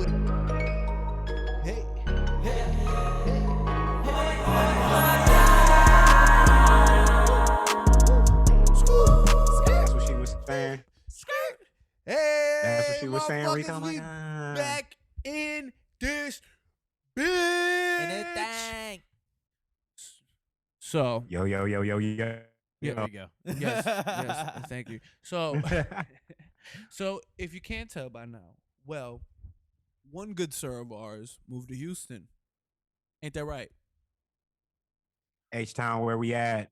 with it. Hey, hey, hey. That's what she was saying. Hey, That's what she was saying, Rico. motherfuckers, Oh my we God. back in this bitch. Anything. So, Yo. yeah, There we go. yes, thank you. So, if you can't tell by now, well, one good sir of ours moved to Houston. Ain't that right? H-Town, where we at?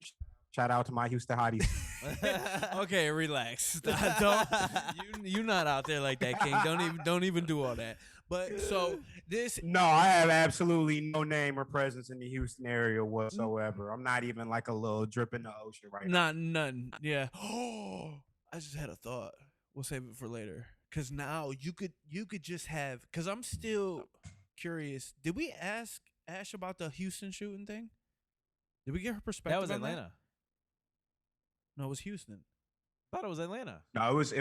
Shout out to my Houston hotties. Okay, relax. You not out there like that, King. Don't even do all that. But so this No, I have absolutely no name or presence in the Houston area whatsoever. I'm not even like a little drip in the ocean right now. not none. Yeah. Oh, I just had a thought. We'll save it for later. Cause now you could just have. Cause I'm still curious. Did we ask Ash about the Houston shooting thing? Did we get her perspective? That was on Atlanta. No, it was Houston. Thought it was Atlanta. No, it was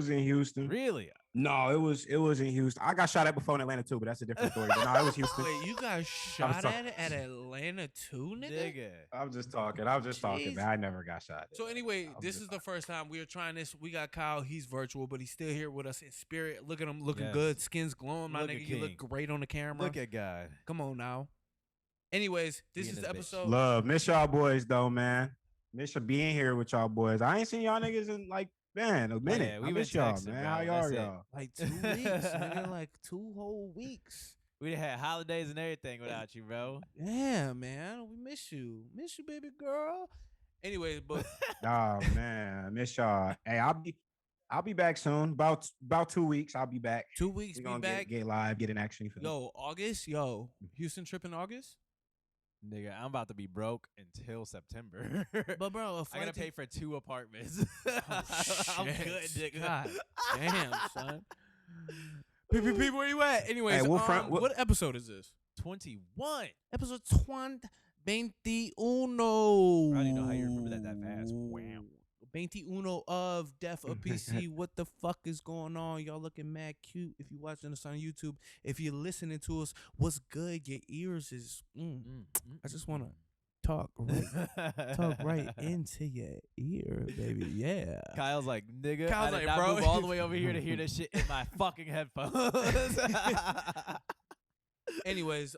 in Houston. Really? No, it was in Houston. I got shot at before in Atlanta too, but that's a different story. But no, it was Houston. Wait, you got shot at Atlanta too, nigga? I'm just talking, man. I never got shot. So anyway, this is the first time we are trying this. We got Kyle. He's virtual, but he's still here with us in spirit. Look at him looking good. Skin's glowing, my Look nigga. at You King. look great on the camera. Look at God. Come on now. Anyways, this He is in the this bitch. episode. Love, miss y'all boys though, man. Miss you being here with y'all boys. I ain't seen y'all niggas in like a minute. Yeah, I we miss been y'all, texting, man. bro. How y'all That's it. y'all? Like 2 weeks, nigga. Like 2 whole weeks. We done had holidays and everything without you, bro. Yeah, man. We miss you. Miss you, baby girl. Anyways, but Oh man, miss y'all. Hey, I'll be back soon. About 2 weeks, I'll be back. 2 weeks We be gonna back. get live, get in action. Yo, August. Yo, Houston trip in August. Nigga, I'm about to be broke until September. But bro, I gotta pay for 2 apartments. I'm shit. good, nigga. God damn, son. PPP, where you at? Anyways, Hey, what episode is this? 21. Episode 21. I don't even know how you remember that fast. Wow. 21 of Death of PC. What the fuck is going on? Y'all looking mad cute. If you're watching us on YouTube, if you're listening to us, what's good? Your ears is. I just want to talk right into your ear, baby. Yeah. Kyle's like, nigga, Kyle's I did like, not bro. move all the way over here to hear this shit in my fucking headphones. Anyways,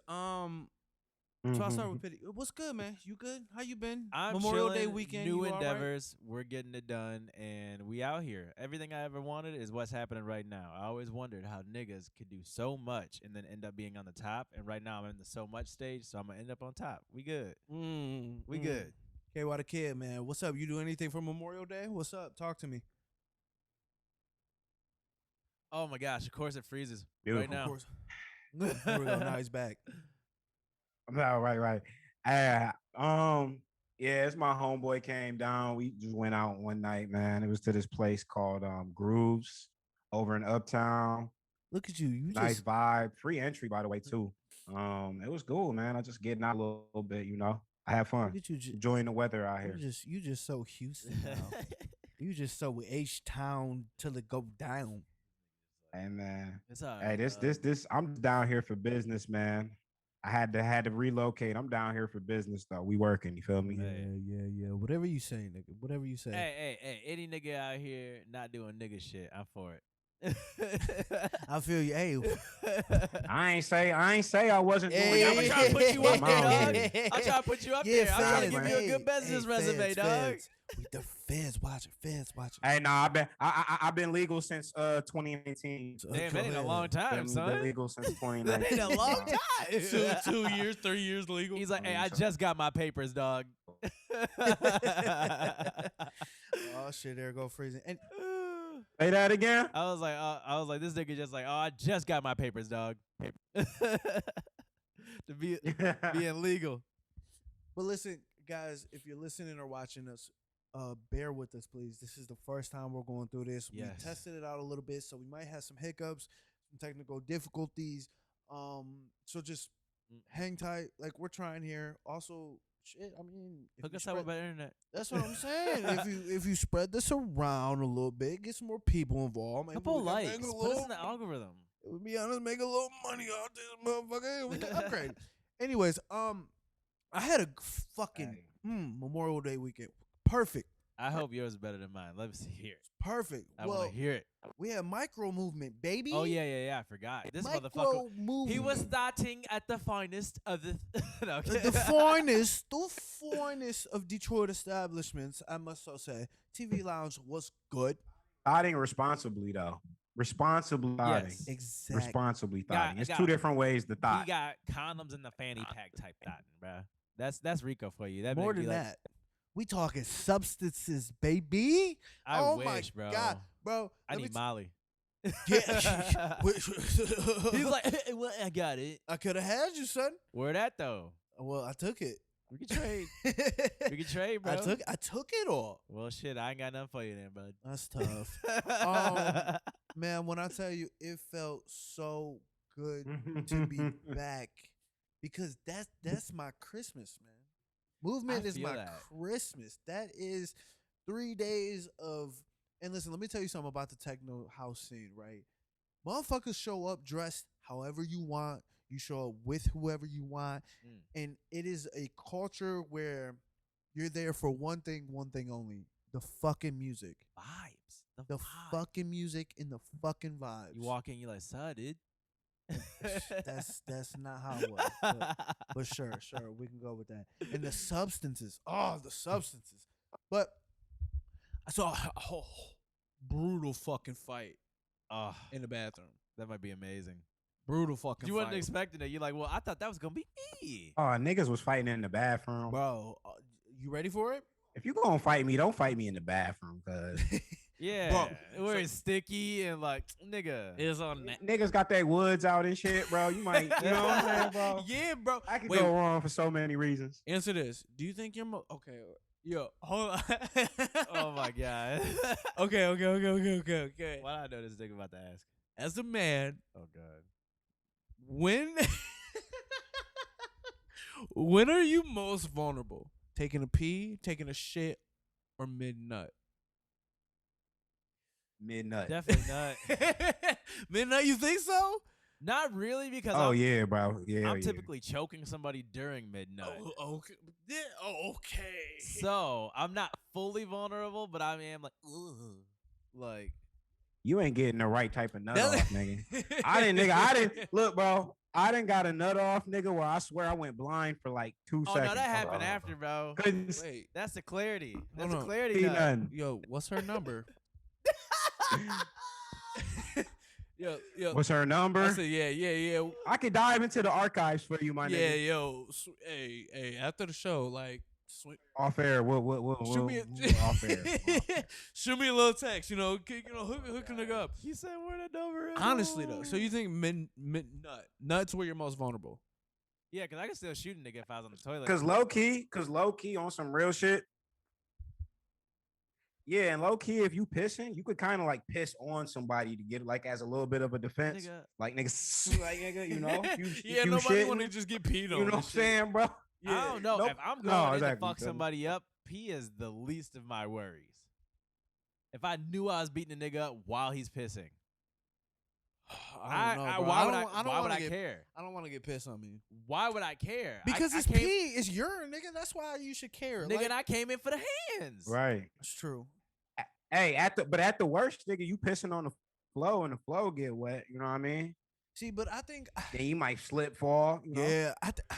so I'll start with Pitty. What's good, man? You good? How you been? I'm Memorial Day chilling, weekend. new you all right? endeavors. We're getting it done, and we out here. Everything I ever wanted is what's happening right now. I always wondered how niggas could do so much and then end up being on the top. And right now I'm in the so much stage, so I'm gonna end up on top. We good. We good. KYthakidd, man. What's up? You do anything for Memorial Day? What's up? Talk to me. Oh my gosh! Of course it freezes Beautiful. right now. Of course. Here we go. Now he's back. No, right. Yeah, it's my homeboy came down. We just went out one night, man. It was to this place called Grooves over in Uptown. Look at you. You Nice just vibe. Free entry, by the way, too. It was cool, man. I just getting out a little bit, you know. I had fun. look at you. Enjoying the weather out here. You just so Houston now. You just so H-Town till it go down. Hey, man. It's all Hey, right, this. I'm down here for business, man. I had to relocate. I'm down here for business, though. We working. You feel me? Yeah. Whatever you say, nigga. Whatever you say. Hey, any nigga out here not doing nigga shit, I'm for it. I feel you. Hey, I ain't say I wasn't doing Hey, I'm trying to put you up I'm there, out dog. here. I'm trying to put you up yeah, there. I'm trying to fans, give you a good hey, business hey, resume, dog. fans. The fans watching. Hey, nah, I've been legal since 2019. Damn, that ain't a long time, Been son. legal since That 2019. ain't a long time. 2 years, 3 years legal. He's like, hey, I just got my papers, dog. Oh shit, there go freezing. And Say that again. I was like, this nigga just like, oh, I just got my papers, dog. To be being legal. but listen, guys, if you're listening or watching us, bear with us, please. This is the first time we're going through this. Yes. We tested it out a little bit, so we might have some hiccups, some technical difficulties. So just hang tight. Like we're trying here. Also, shit. I mean, if Hook you us up spread- with better internet. That's what I'm saying. if you spread this around a little bit, get some more people involved. Maybe Couple we can likes. bang a Put us little- in the algorithm. To be honest, make a little money off this motherfucker. We can upgrade. Anyways, I had a fucking Memorial Day weekend. Perfect. I hope yours is better than mine. Let me see here. Perfect. I want to hear it. We had micro movement, baby. Oh yeah. I forgot. This micro motherfucker. movement. He was starting at the finest of the. No, the finest of Detroit establishments. I must so say, TV Lounge was good. Thotting responsibly though. Responsibly thotting. Yes. Exactly. Responsibly thotting. It's two different ways to thot. He got condoms in the fanny pack type thotting, bro. That's Rico for you. That More than that. We talking substances, baby. I wish, bro. God, bro. I need Molly. Yeah. He's like, well, I got it. I could have had you, son. Where that though? Well, I took it. We can trade. We can trade, bro. I took it all. Well, shit, I ain't got nothing for you then, bud. That's tough. Man, when I tell you, it felt so good to be back because that's my Christmas, man. Movement is my Christmas. That is 3 days of. And listen, let me tell you something about the techno house scene, right? Motherfuckers show up dressed however you want. You show up with whoever you want. And it is a culture where you're there for one thing only. The fucking music. Vibes. The fucking music and the fucking vibes. You walk in, you're like, "Son, dude." That's not how it was. But sure, we can go with that. And the substances. Oh, the substances. But I saw a whole brutal fucking fight in the bathroom. That might be amazing. Brutal fucking You fight. wasn't expecting it. You're like, well, I thought that was going to be me. Oh, niggas was fighting in the bathroom. Bro, you ready for it? If you gonna fight me, don't fight me in the bathroom, cause yeah, where it's sticky and like, nigga. It's on that. Niggas got their woods out and shit, bro. You might, you know what I'm saying, bro? Yeah, bro. I could go wrong for so many reasons. Answer this. Do you think you're okay? Yo, hold on. Oh my god. Okay. Why do I know this nigga about to ask? As a man, Oh god. when are you most vulnerable? Taking a pee, taking a shit, or mid-nut? Mid-nut. Definitely not. Mid-nut, you think so? Not really, because yeah, bro. Yeah, I'm typically choking somebody during midnight. Oh, okay. Yeah, okay. So I'm not fully vulnerable, but I am like, ugh. Like, you ain't getting the right type of nut off, nigga. I didn't look, bro. I didn't got a nut off, nigga, where I swear I went blind for like 2 seconds. Oh no, that happened after, bro. Wait, That's the clarity. That's Hold the on. clarity. Nut. Yo, what's her number? Yo. What's her number? I said, yeah. I could dive into the archives for you, my Yeah, nigga. yo. Hey, after the show, like, Off air, we'll shoot me off air. shoot me a little text, hook a nigga up. He said where the number is. Honestly though, so you think nuts where you're most vulnerable? Yeah, because I can still shoot a nigga if I was on the toilet. Cause low key on some real shit. Yeah, and low key, if you pissing, you could kind of like piss on somebody to get like as a little bit of a defense. Nigga. Like niggas, like nigga, you know. Yeah, nobody want to just get peed on. You know what I'm saying, bro? Yeah. I don't know. Nope. If I'm going in exactly. to fuck somebody up, pee is the least of my worries. If I knew I was beating a nigga up while he's pissing, I don't know, bro. Why would I care? I don't want to get pissed on me. Why would I care? Because it's pee, it's urine, nigga. That's why you should care. Nigga, and I came in for the hands. Right. It's true. Hey, at the worst, nigga, you pissing on the flow and the flow get wet. You know what I mean? See, but I think then you might slip, fall. You know? Yeah,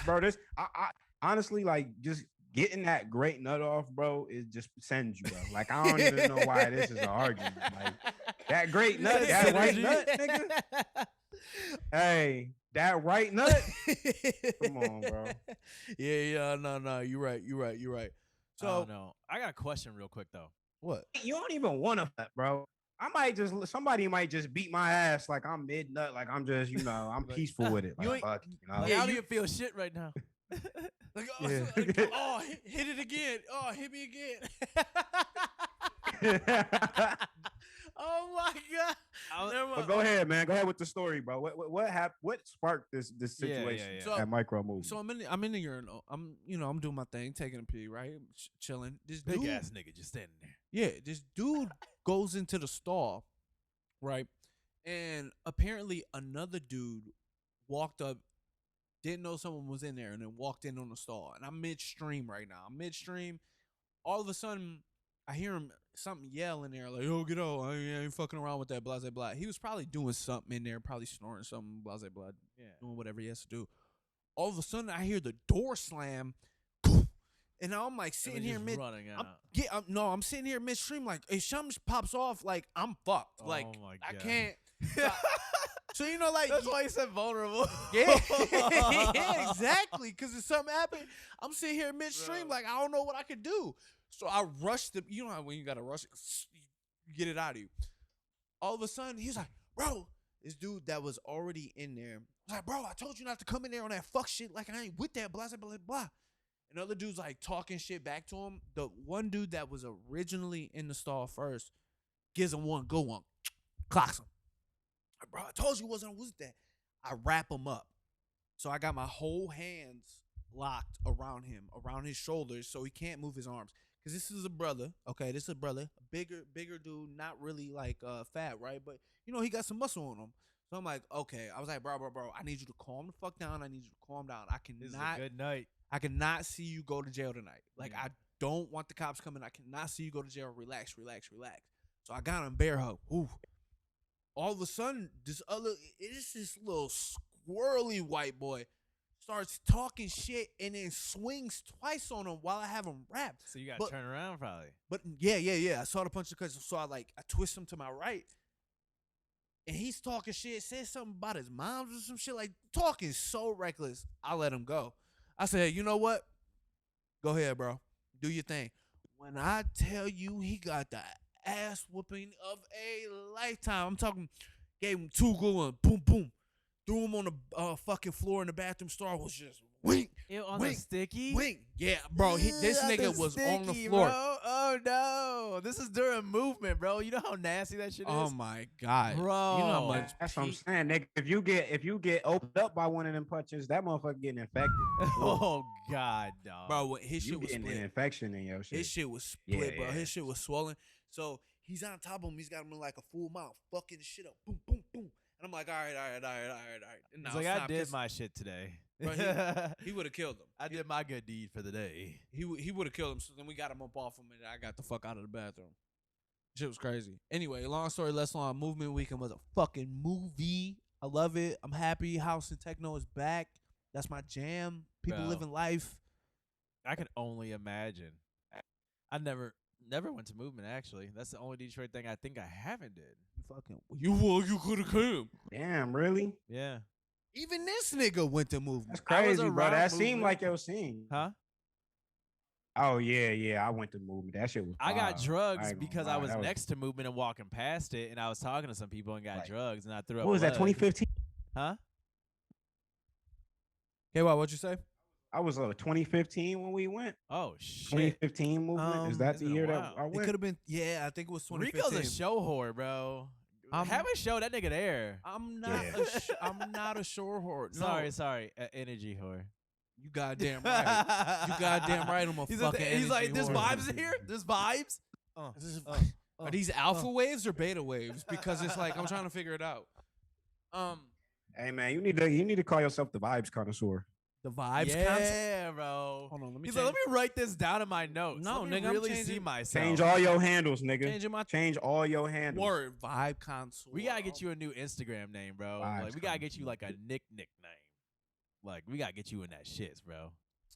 bro. I honestly like just getting that great nut off, bro. It just sends you, bro. Like I don't even know why this is an argument. Like that great nut, that right nut, nigga. Hey, that right nut. Come on, bro. Yeah. No. You're right. So no, I got a question real quick though. What? You don't even want to, bro. Somebody might just beat my ass like I'm mid nut, like I'm just, I'm peaceful with it. Like, fuck, Like, I don't even feel shit right now. Like, hit it again. Oh, hit me again. Oh my god. But go ahead, man. Go ahead with the story, bro. What happened? What sparked this situation? Yeah. That micro movie. So I'm in the urinal. I'm doing my thing, taking a pee, right? Chilling. This big ass nigga just standing there. Yeah, this dude goes into the stall, right? And apparently another dude walked up, didn't know someone was in there, and then walked in on the stall. And I'm midstream right now. I'm midstream. All of a sudden, I hear him something yell in there like, "Yo, get out! I ain't fucking around with that." Blah blah blah. He was probably doing something in there, probably snoring something. Blah blah blah. Yeah. Doing whatever he has to do. All of a sudden, I hear the door slam, and I'm like sitting here mid. running out. I'm sitting here midstream like, if something pops off, like I'm fucked. Like Oh my I God. can't. So you know, like That's why you said vulnerable. yeah, yeah, exactly. Because if something happened, I'm sitting here midstream, Bro. like I don't know what I could do. So I rushed the. You know how when you gotta rush, you get it out of you. All of a sudden, he's like, "Bro, this dude that was already in there was like, bro, I told you not to come in there on that fuck shit. Like I ain't with that. Blah blah blah blah." And other dudes like talking shit back to him. The one dude that was originally in the stall first gives him one good one, clocks him. Bro, I told you wasn't with that. I wrap him up. So I got my whole hands locked around him, around his shoulders, so he can't move his arms. Because this is a brother, okay? This is a brother, a bigger dude, not really like fat, right? But, you know, he got some muscle on him. So I'm like, okay. I was like, bro, I need you to calm the fuck down. I need you to calm down. This is a good night. I cannot see you go to jail tonight. Like, Yeah. I don't want the cops coming. I cannot see you go to jail. Relax. So I got him bear hug. Ooh. All of a sudden, this little squirrely white boy starts talking shit and then swings twice on him while I have him wrapped. So you got to But- turn around probably. But yeah. I saw the punch because so I twist him to my right. And he's talking shit, said something about his mom or some shit, like talking so reckless. I let him go. I said, you know what? Go ahead, bro. Do your thing. When I tell you he got the ass whooping of a lifetime, I'm talking, gave him two good ones, boom, boom. Threw him on the fucking floor in the bathroom. Star was just wink, Ew, on the wink, sticky? wink. Yeah, bro. This Ugh, nigga the was on the sticky, floor. Bro. Oh no. This is during movement, bro. You know how nasty that shit is? Oh my god, Bro. You know how much That's what I'm saying, nigga. If you get opened up by one of them punches, that motherfucker getting infected. Oh god, dog. bro. His You shit was getting an split. infection in your shit. His shit was split, Yeah, bro. yeah. His shit was swollen. So he's on top of him. He's got him in like a full mouth, fucking the shit up. Boom, boom, boom. And I'm like, all right. And He's now like, it's I not did pissed. my shit today. Bro, he would have killed him. I did my good deed for the day. He would have killed him. So then we got him up off him, and I got the fuck out of the bathroom. Shit was crazy. Anyway, long story less long. Movement Weekend was a fucking movie. I love it. I'm happy. House and techno is back. That's my jam. People Bro. living life. I can only imagine. I never went to movement actually. That's the only Detroit thing I think I haven't did. You could have came. Damn, really? Yeah. Even this nigga went to movement. That's I was crazy, bro. around That seemed movement. like your scene. Huh? Oh yeah. I went to movement. That shit was. I got wild. drugs ain't gonna because lie, I was that next to movement and walking past it, and I was talking to some people and got Like, drugs, and I threw up. What was that? blood. 2015. Huh? Okay, what'd you say? I was 2015 when we went. Oh shit. 2015 movement. Is that it's the been a year that while. I It went? could have been. Yeah, I think it was 2015. Rico's a show whore, bro. I'm- Have a show that nigga there. I'm not. Yeah. I'm not a shore whore. No, Sorry, energy whore. you goddamn right. You goddamn right. I'm a He's, fucking. he's like, energy there's whore." vibes in here. There's vibes. This is- Are these alpha waves or beta waves? Because it's like I'm trying to figure it out. Hey man, you need to call yourself the vibes connoisseur. The vibes. Yeah, bro. Hold on, let me. He's change, like, let me write this down in my notes. No, let me nigga, I'm really see changing- myself. Change all your handles, nigga. changing my Change all your handles. word. Vibe console. We gotta get you a new Instagram name, bro. Vibes Like, we gotta get coming. you like a nickname. Like, we gotta get you in that shits, bro.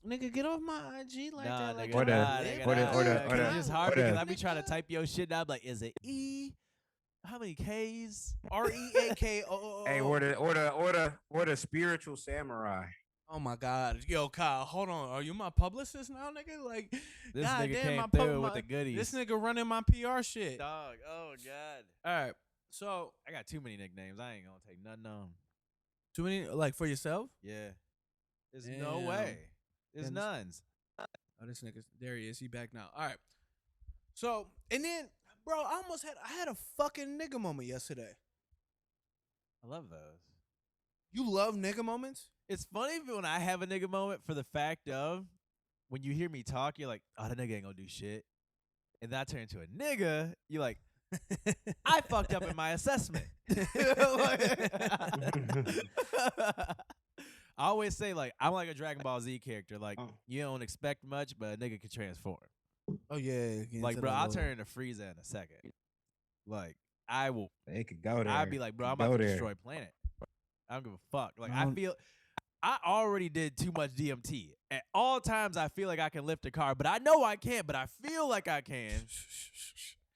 Nigga, get off my IG like Nah, that. Like nigga, Or the- nah, that. nigga, or the- nah, or the- nigga, or the- it's just hard or the- because I be trying to type your shit down. Like, is it E? How many K's? REAKO. Hey, or the spiritual samurai. Oh my God, yo, Kyle, hold on. Are you my publicist now, nigga? Like, This God nigga damn, came my through my- with the goodies. this nigga running my PR shit. Dog. Oh god. All right, so I got too many nicknames. I ain't gonna take nothing on. too many like for yourself. Yeah. There's no Damn. way. There's Then- nones. Oh, this nigga, there he is. He back now. All right. So and then, bro, I had a fucking nigga moment yesterday. I love those. You love nigga moments? It's funny when I have a nigga moment for the fact of when you hear me talk, you're like, oh, that nigga ain't gonna do shit. And then I turn into a nigga, you're like, I fucked up in my assessment. I always say, like, I'm like a Dragon Ball Z character. Like, you don't expect much, but a nigga can transform. Oh yeah, Like, bro, I'll turn into Frieza in a second. Like, I will. They could go there. I'd be like, bro, I'm Go about to there. destroy a planet. I don't give a fuck. Like, I already did too much DMT. At all times, I feel like I can lift a car, but I know I can't, but I feel like I can.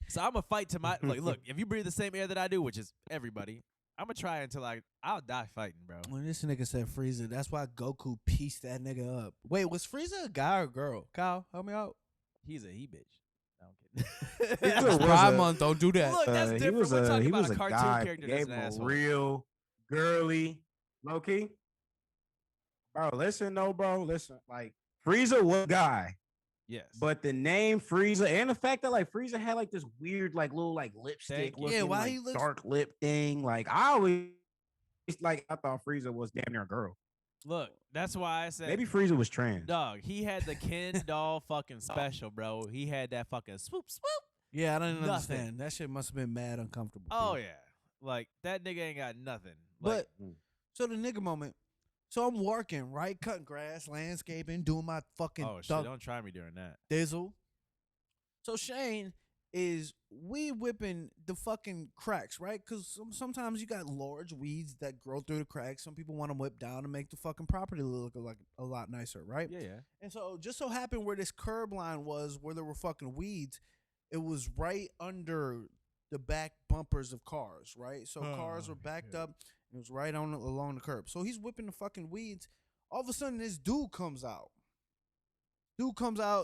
So I'm going to fight to my, like, look, if you breathe the same air that I do, which is everybody, I'm going to try until I'll die fighting, bro. When this nigga said Frieza, that's why Goku pieced that nigga up. Wait, was Frieza a guy or girl? Kyle, help me out. He's a he bitch. No, I'm kidding. It's Pride Month, don't do that. Look, that's different. We're talking about a cartoon guy, character that's gave an him a asshole. real girly, low key. Bro, listen, no, bro, listen. Like Frieza was a guy, Yes, but the name Frieza and the fact that like Frieza had like this weird like little like lipstick, Thank you. looking, why like, he looks dark lip thing. Like I always like I thought Frieza was damn near a girl. look, that's why I said Maybe Frieza was trans. dog. He had the Ken doll fucking special, bro. He had that fucking swoop swoop. Yeah, I didn't Nothing. understand. That shit must have been mad uncomfortable. Oh yeah, like that nigga ain't got nothing. But Like, so the nigga moment. So I'm working, right? Cutting grass, landscaping, doing my fucking oh shit, don't try me during that. thizzle. So Shane is weed whipping the fucking cracks, right? Because sometimes you got large weeds that grow through the cracks. Some people want them whipped down to make the fucking property look like a lot nicer, right? Yeah, yeah. And so just so happened where this curb line was, where there were fucking weeds, it was right under the back bumpers of cars, right? So cars were backed up. It was right on along the curb. So he's whipping the fucking weeds. All of a sudden, this dude comes out.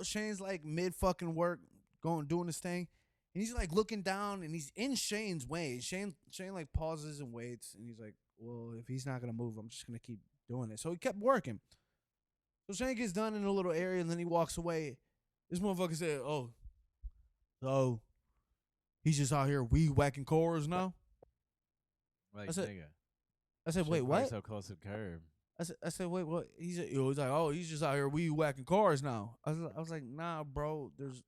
Shane's like mid fucking work, doing his thing, and he's like looking down, and he's in Shane's way. Shane like pauses and waits, and he's like, "Well, if he's not gonna move, I'm just gonna keep doing it." So he kept working. So Shane gets done in a little area, and then he walks away. This motherfucker said, "Oh, so he's just out here weed whacking cars now." Like, I said, nigga. I said, Shit "Wait, probably what?" So close to the curb. I said, "Wait, what?" He's like, "Oh, he's just out here weed whacking cars now." I was like, "Nah, bro. There's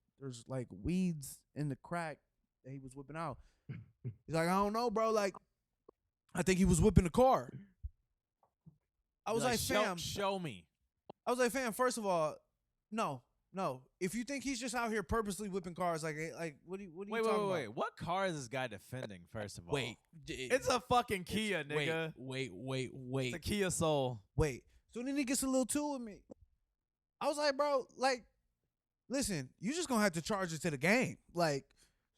like weeds in the crack that he was whipping out." He's like, "I don't know, bro. Like, I think he was whipping the car." I was like, "Fam, show me." I was like, "Fam, first of all, no. If you think he's just out here purposely whipping cars, like what are you talking about?" Wait. What car is this guy defending? First of all, Wait, it's a fucking Kia, nigga. Wait. It's a Kia Soul. Wait. So then he gets a little too with me. I was like, bro, like, listen, you just gonna have to charge it to the game. Like,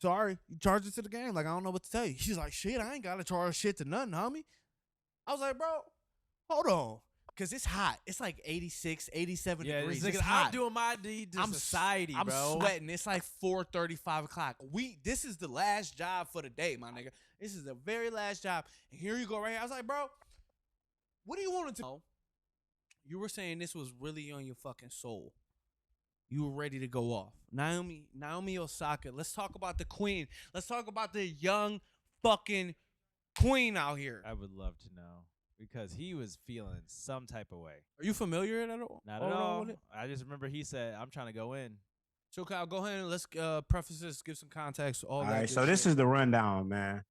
sorry, you charge it to the game. Like, I don't know what to tell you. She's like, shit, I ain't gotta charge shit to nothing, homie. I was like, bro, hold on. Cause it's hot. It's like 86, 87 degrees. It's hot. I'm doing my deed to society, I'm bro. sweating. It's like 4:35 o'clock. This is the last job for the day, my nigga. This is the very last job. And here you go right here. I was like, bro, what do you want to know? You were saying this was really on your fucking soul. You were ready to go off. Naomi Osaka. Let's talk about the queen. Let's talk about the young fucking queen out here. I would love to know. Because he was feeling some type of way. Are you familiar at all? Not at all. I just remember he said, I'm trying to go in. So, Kyle, go ahead and let's preface this, give some context. All right, so this is the rundown, man.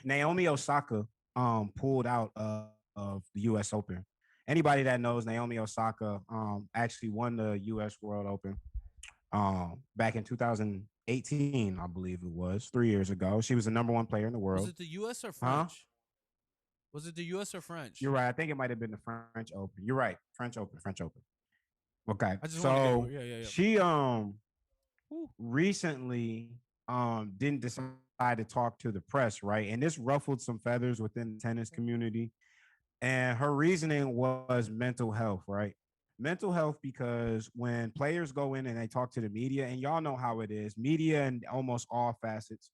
Naomi Osaka pulled out of the U.S. Open. Anybody that knows Naomi Osaka actually won the U.S. World Open back in 2018, I believe it was, 3 years ago. She was the number one player in the world. Was it the U.S. or French? Huh? Was it the U.S. or French? You're right. I think it might have been the French Open. You're right. French Open. Okay. So she recently didn't decide to talk to the press, right? And this ruffled some feathers within the tennis community. And her reasoning was mental health, right? Mental health, because when players go in and they talk to the media, and y'all know how it is, media and almost all facets,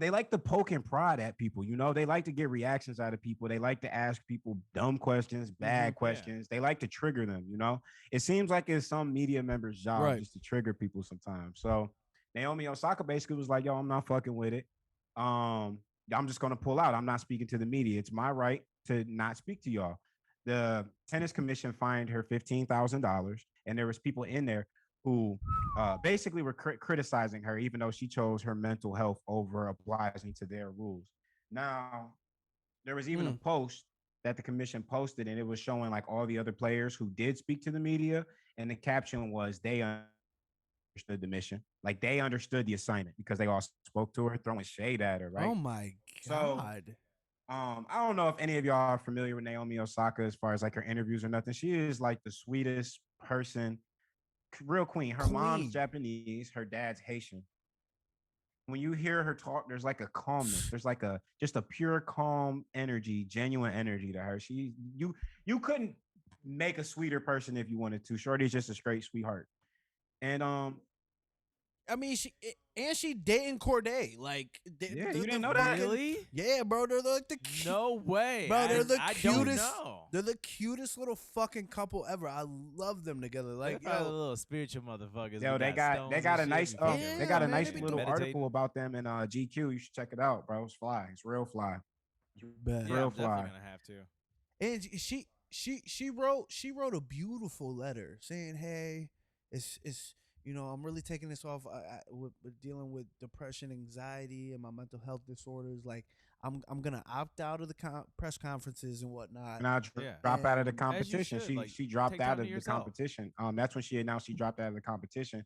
they like to poke and prod at people. You know, they like to get reactions out of people. They like to ask people dumb questions, bad questions. Yeah. They like to trigger them. You know, it seems like it's some media member's job just to trigger people sometimes. So Naomi Osaka basically was like, yo, I'm not fucking with it. I'm just going to pull out. I'm not speaking to the media. It's my right to not speak to y'all. The tennis commission fined her $15,000, and there was people in there who basically were criticizing her, even though she chose her mental health over obliging to their rules. Now, there was even a post that the commission posted, and it was showing like all the other players who did speak to the media, and the caption was they understood the mission, like they understood the assignment because they all spoke to her, throwing shade at her, right? Oh my So God. I don't know if any of y'all are familiar with Naomi Osaka as far as like her interviews or nothing. She is like the sweetest person, real queen. Her mom's Queen. Japanese, her dad's Haitian. When you hear her talk, there's like a calmness. There's like a just a pure calm energy, genuine energy to her. You couldn't make a sweeter person if you wanted to. Shorty's just a straight sweetheart. And I mean, she dating Corday. Like, yeah, you didn't know that? Really? Yeah, bro. They're like the No way. Bro, they're the I cutest. Don't know. They're the cutest little fucking couple ever. I love them together. Like, They're probably little spiritual motherfuckers. Yo, We they got stones a and nice shit. they got a man, nice they be little doing- article about them in GQ. You should check it out, bro. It's fly. It's real fly. Bet. Yeah, real I'm fly. definitely gonna have to. And she wrote a beautiful letter saying, "Hey, it's I'm really taking this off with dealing with depression, anxiety, and my mental health disorders. Like, I'm gonna opt out of the press conferences and whatnot." And I Yeah. drop out of the And- competition. should, like, She dropped take out time to of the yourself. competition. That's when she announced she dropped out of the competition.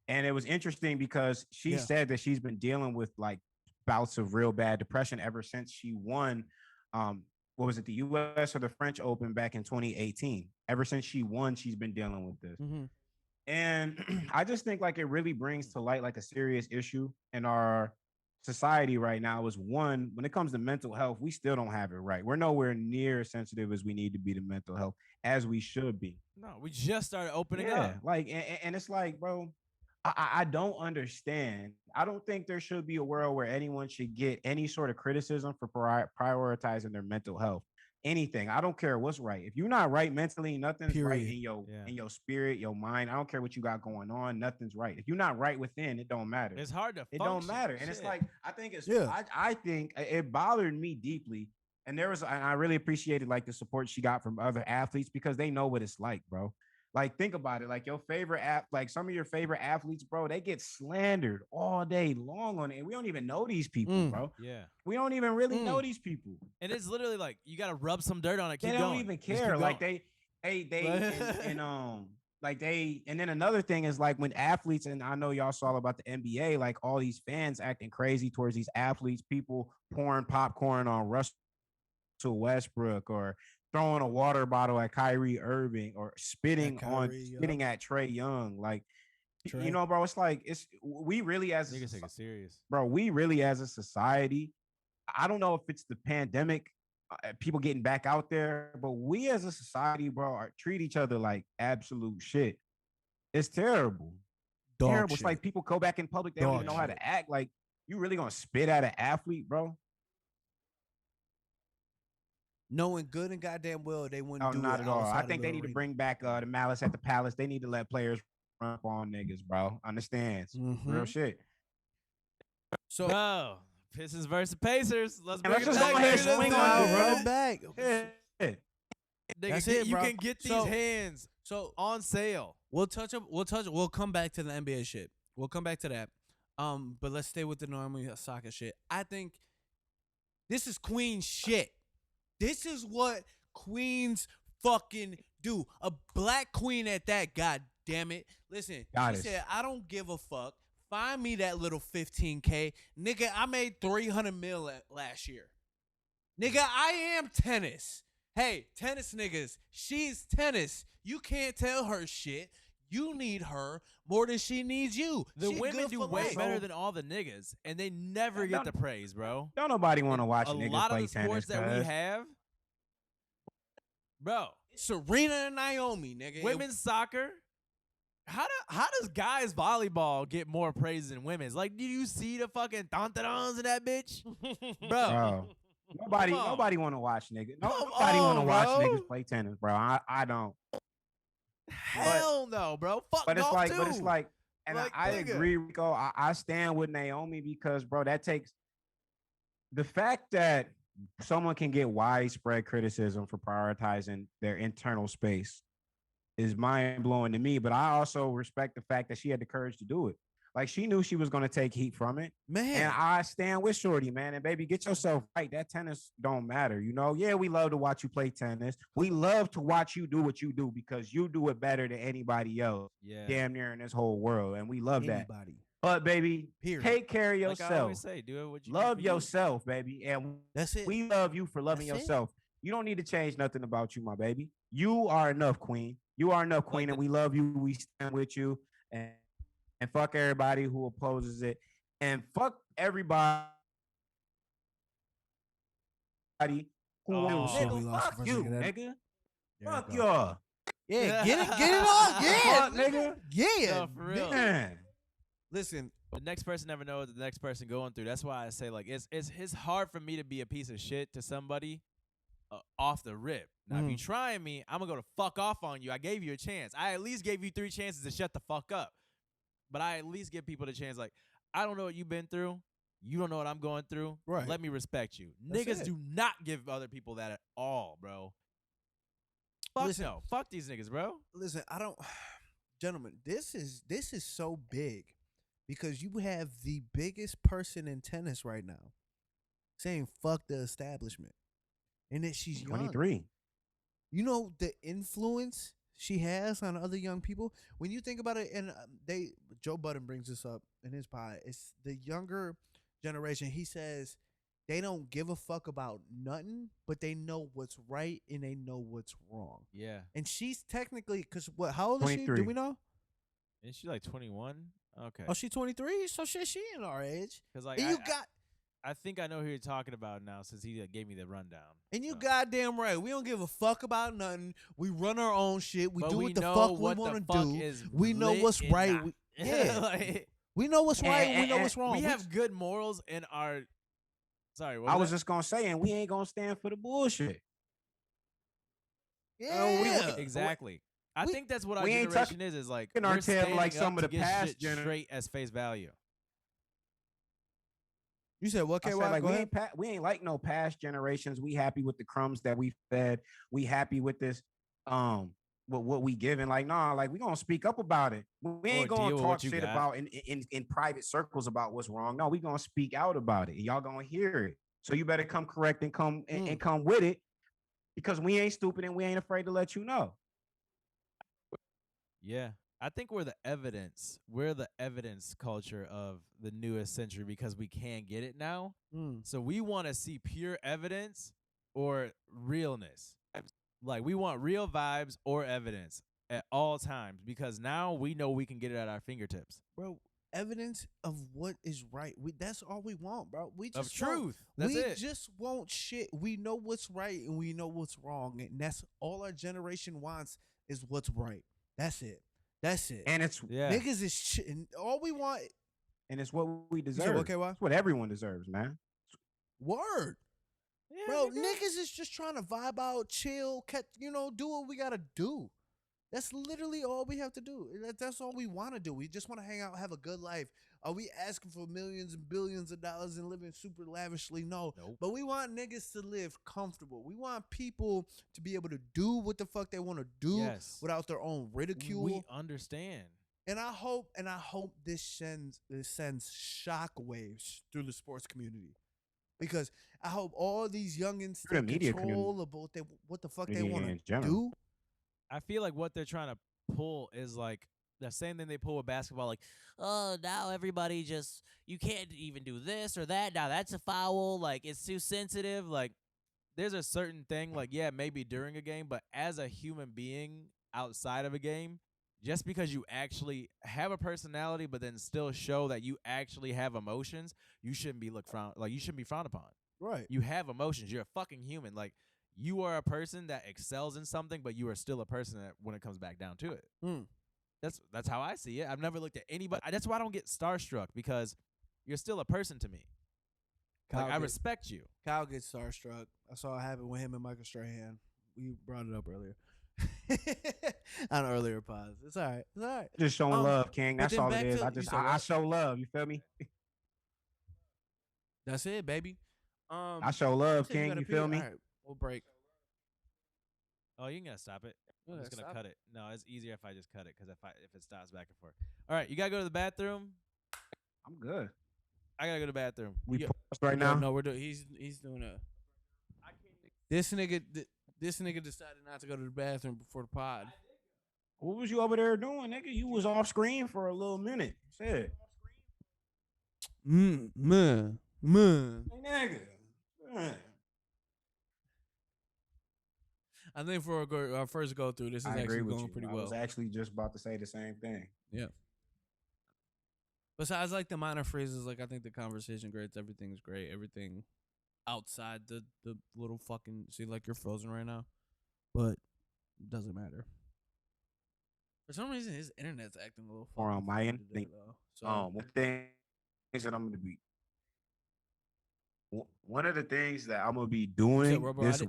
And it was interesting because she Yeah. said that she's been dealing with like bouts of real bad depression ever since she won. What was it, the US or the French Open back in 2018? Ever since she won, she's been dealing with this. Mhm. And I just think like it really brings to light like a serious issue in our society right now is one, when it comes to mental health, we still don't have it right. We're nowhere near as sensitive as we need to be to mental health as we should be. No, we just started opening Yeah, up. like and it's like, bro, I don't understand. I don't think there should be a world where anyone should get any sort of criticism for prioritizing their mental health. Anything. I don't care what's right. If you're not right mentally, nothing's right Period. in your Yeah. in your spirit, your mind. I don't care what you got going on. Nothing's right. If you're not right within, it don't matter. It's hard to It don't function. matter. And it's Shit. like I think it's Yeah. I think it bothered me deeply. And I really appreciated like the support she got from other athletes because they know what it's like, bro. Like, think about it. Like your favorite like some of your favorite athletes, bro, they get slandered all day long on it. And we don't even know these people, bro. Yeah. We don't even really know these people. And it's literally like you gotta rub some dirt on it. Keep They going. don't even Just keep care. Like going. and then another thing is like when athletes, and I know y'all saw about the NBA, like all these fans acting crazy towards these athletes, people pouring popcorn on Russell Westbrook or throwing a water bottle at Kyrie Irving or spitting at Trey Young. Like, Trey. bro, it's like we really as Niggas take it serious. bro, we really as a society, I don't know if it's the pandemic, people getting back out there, but we as a society, bro, treat each other like absolute shit. It's terrible. Dog Terrible. shit. It's like people go back in public, they don't even know how to act. Like, you really gonna spit at an athlete, bro? Knowing good and goddamn well they wouldn't do Not it at all. I outside think of they the need to arena. bring back the malice at the palace. They need to let players run up on niggas, bro. Understands? Real shit. So Bro, Pistons versus Pacers. Let's bring let's it just back. go ahead and Let's swing do on it, it. bro. run it back. Yeah. Nigga, That's it, you bro. can get these So- hands So on sale. we'll come back to the NBA shit. We'll come back to that. But let's stay with the Naomi Osaka shit. I think this is queen shit. This is what queens fucking do. A black queen at that, god damn it. Listen, Goddess. she said, I don't give a fuck. Find me that little 15K. Nigga, I made 300 mil last year. Nigga, I am tennis. Hey, tennis niggas, she's tennis. You can't tell her shit. You need her more than she needs you. The She women good do for way life. better than all the niggas, and they never get the praise, bro. Don't nobody want to watch A niggas lot play of the tennis. sports that we cuz. have, bro. Serena and Naomi, nigga. Women's soccer. How does guys volleyball get more praise than women's? Like, do you see the fucking tantarons in that bitch, bro? Bro. Come on. Nobody want to watch niggas. Come Nobody want to on, watch bro. niggas play tennis, bro. I don't. Hell no, bro. Fuck But it's golf like, too. and Like, I nigga. agree, Rico. I stand with Naomi because, bro, that takes the fact that someone can get widespread criticism for prioritizing their internal space is mind blowing to me. But I also respect the fact that she had the courage to do it. Like she knew she was gonna take heat from it. Man. And I stand with Shorty, man. And baby, get yourself right. That tennis don't matter. You know, yeah, we love to watch you play tennis. We love to watch you do what you do because you do it better than anybody else, Yeah. damn near in this whole world. And we love that. Anybody. But baby, Period. take care of Like I always yourself. say, do what you do Love for you. yourself, baby. And That's it. we love you for loving That's it. yourself. You don't need to change nothing about you, my baby. You are enough, queen. You are enough, queen, and we love you. We stand with you. And fuck everybody who opposes it. And fuck everybody who wants shit, nigga, we lost fuck the first you, nigga that- nigga. There Fuck we go. y'all. Yeah, get it off. Yeah, Fuck, nigga. Yeah, No, for real. Man. Listen, The next person never knows what the next person going through. That's why I say like it's hard for me to be a piece of shit to somebody off the rip. Now if you trying me, I'm gonna go to fuck off on you. I gave you a chance. I at least gave you 3 chances to shut the fuck up. But I at least give people the chance. Like I don't know what you've been through. You don't know what I'm going through. Right. Let me respect you. That's Niggas it. do not give other people that at all, bro. Fuck Listen. no. Fuck these niggas, bro. listen, I don't, gentlemen. This is so big because you have the biggest person in tennis right now saying "fuck the establishment," and that she's young. 23. You know the influence she has on other young people. When you think about it, and Joe Budden brings this up in his pod. It's the younger generation. He says they don't give a fuck about nothing, but they know what's right and they know what's wrong. Yeah. And she's technically, because what? How old is she? 23. Do we know? Isn't she like 21? Okay. Oh, she 23. So shit, she in our age. Because like And I think I know who you're talking about now since he gave me the rundown. And you So. goddamn right. We don't give a fuck about nothing. We run our own shit. We But do we what the know fuck we what want the to fuck do. is We know lit what's and right. not. Yeah. Like, We know what's right and we know and- what's wrong. we have good morals in our. Sorry, what I was was that? just gonna say, and we ain't gonna stand for the bullshit. yeah. Exactly. I We- think that's what our we ain't generation is like. tucking our We're tail like standing some up of to the get past shit gener- straight as face value. You said what? I KY? said, like, Go we ahead. ain't like no past generations. We happy with the crumbs that we fed. We happy with this, what we giving. Like, nah, like we gonna speak up about it. We ain't Or gonna deal with talk what you shit got. about in private circles about what's wrong. No, we gonna speak out about it. And y'all gonna hear it. So you better come correct and come and come with it, because we ain't stupid and we ain't afraid to let you know. Yeah. I think we're the evidence. We're the evidence culture of the newest century because we can get it now. So we want to see pure evidence or realness. Like we want real vibes or evidence at all times because now we know we can get it at our fingertips. Bro, evidence of what is right. That's all we want, bro. We just Of truth. That's we it. just want shit. We know what's right and we know what's wrong. And that's all our generation wants is what's right. That's it. That's it. And it's Yeah. Niggas is shit. And all we want. and it's what we You deserve. said what, KY? It's what everyone deserves, man. Word. Yeah, Bro, nigga. niggas is just trying to vibe out, chill, do what we gotta do. That's literally all we have to do. That's all we want to do. We just want to hang out, have a good life. Are we asking for millions and billions of dollars and living super lavishly? No. Nope. But we want niggas to live comfortable. We want people to be able to do what the fuck they want to do Yes. without their own ridicule. We understand. And I hope this sends shockwaves through the sports community. Because I hope all these youngins Through the take media control of what the fuck they Media want in to general. do. I feel like what they're trying to pull is like the same thing they pull with basketball. Like, oh, now everybody just, you can't even do this or that. Now that's a foul. Like, it's too sensitive. Like, there's a certain thing, like, yeah, maybe during a game, but as a human being outside of a game, just because you actually have a personality, but then still show that you actually have emotions, you shouldn't be you shouldn't be frowned upon. Right. You have emotions. You're a fucking human. Like, you are a person that excels in something, but you are still a person that when it comes back down to it. That's how I see it. I've never looked at anybody. That's why I don't get starstruck, because you're still a person to me. Like, I respect you. Kyle gets starstruck. I saw it happen with him and Michael Strahan. We brought it up earlier. On earlier pods. It's all right. It's all right. Just showing love, King. but That's then all back it is. to- I you just said I what? show love. You feel me? That's it, baby. I show love, said you King. gotta You pee? feel me? All right, we'll break. Oh, you ain't gonna stop it. I'm just gonna cut it. No, it's easier if I just cut it because if it stops back and forth. All right, you gotta go to the bathroom. I'm good. I gotta go to the bathroom. We paused right now. No, we're doing. He's doing a. This nigga decided not to go to the bathroom before the pod. What was you over there doing, nigga? You was off screen for a little minute. Said. Man. Nigga. Man. I think for our first go through, this is actually going pretty well. I was actually just about to say the same thing. Yeah. Besides, like the minor phrases, like I think the conversation great. Everything's great. Everything outside the little fucking see, like you're frozen right now, but it doesn't matter. For some reason, his internet's acting a little. Or on my end, today, though. So one thing that I'm gonna be. One of the things that I'm gonna be doing this.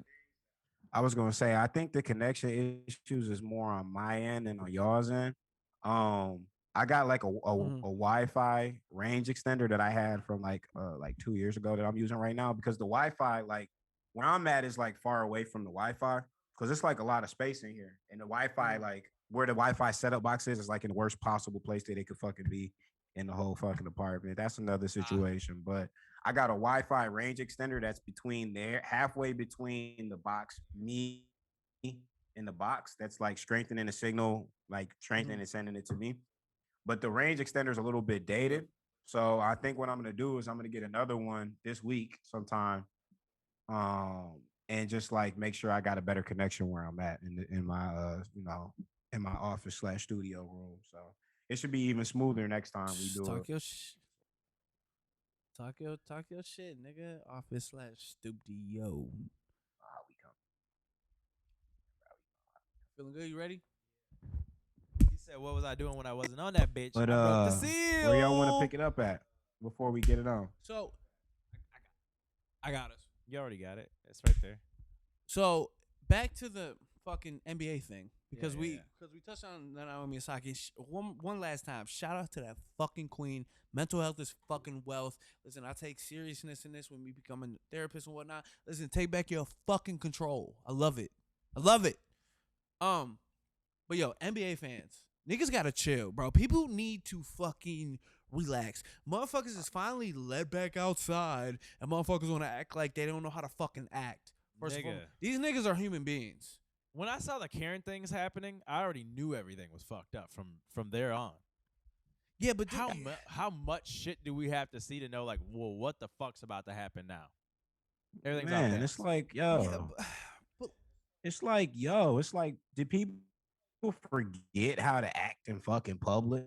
I was gonna say I think the connection issues is more on my end than on y'all's end. I got like a Wi-Fi range extender that I had from like 2 years ago that I'm using right now because the Wi-Fi like where I'm at is like far away from the Wi-Fi because it's like a lot of space in here and the Wi-Fi like where the Wi-Fi setup box is like in the worst possible place that it could fucking be in the whole fucking apartment. That's another situation, but I got a Wi-Fi range extender that's between there, halfway between the box, me in the box. That's like strengthening the signal, like strengthening and sending it to me. But the range extender is a little bit dated. So I think what I'm going to do is I'm going to get another one this week sometime and just like make sure I got a better connection where I'm at in my, in my office / studio room. So it should be even smoother next time we do it. Talk your shit, nigga. Office / studio. Feeling good? You ready? He said, "What was I doing when I wasn't on that bitch?" But I broke the seal. where y'all want to pick it up at before we get it on? So, I got us. You already got it. It's right there. So back to the fucking NBA thing because we touched on Naomi Osaka one last time. Shout out to that fucking queen. Mental health is fucking wealth. Listen, I take seriousness in this when we become a therapist and whatnot. Listen, take back your fucking control. I love it. But yo, NBA fans, niggas gotta chill, bro. People need to fucking relax. Motherfuckers is finally led back outside, and motherfuckers want to act like they don't know how to fucking act. First of all, these niggas are human beings. When I saw the Karen things happening, I already knew everything was fucked up from there on. Yeah, but how much shit do we have to see to know, like, well, what the fuck's about to happen now? Everything's out there. It's like, yo. It's like, did people forget how to act in fucking public?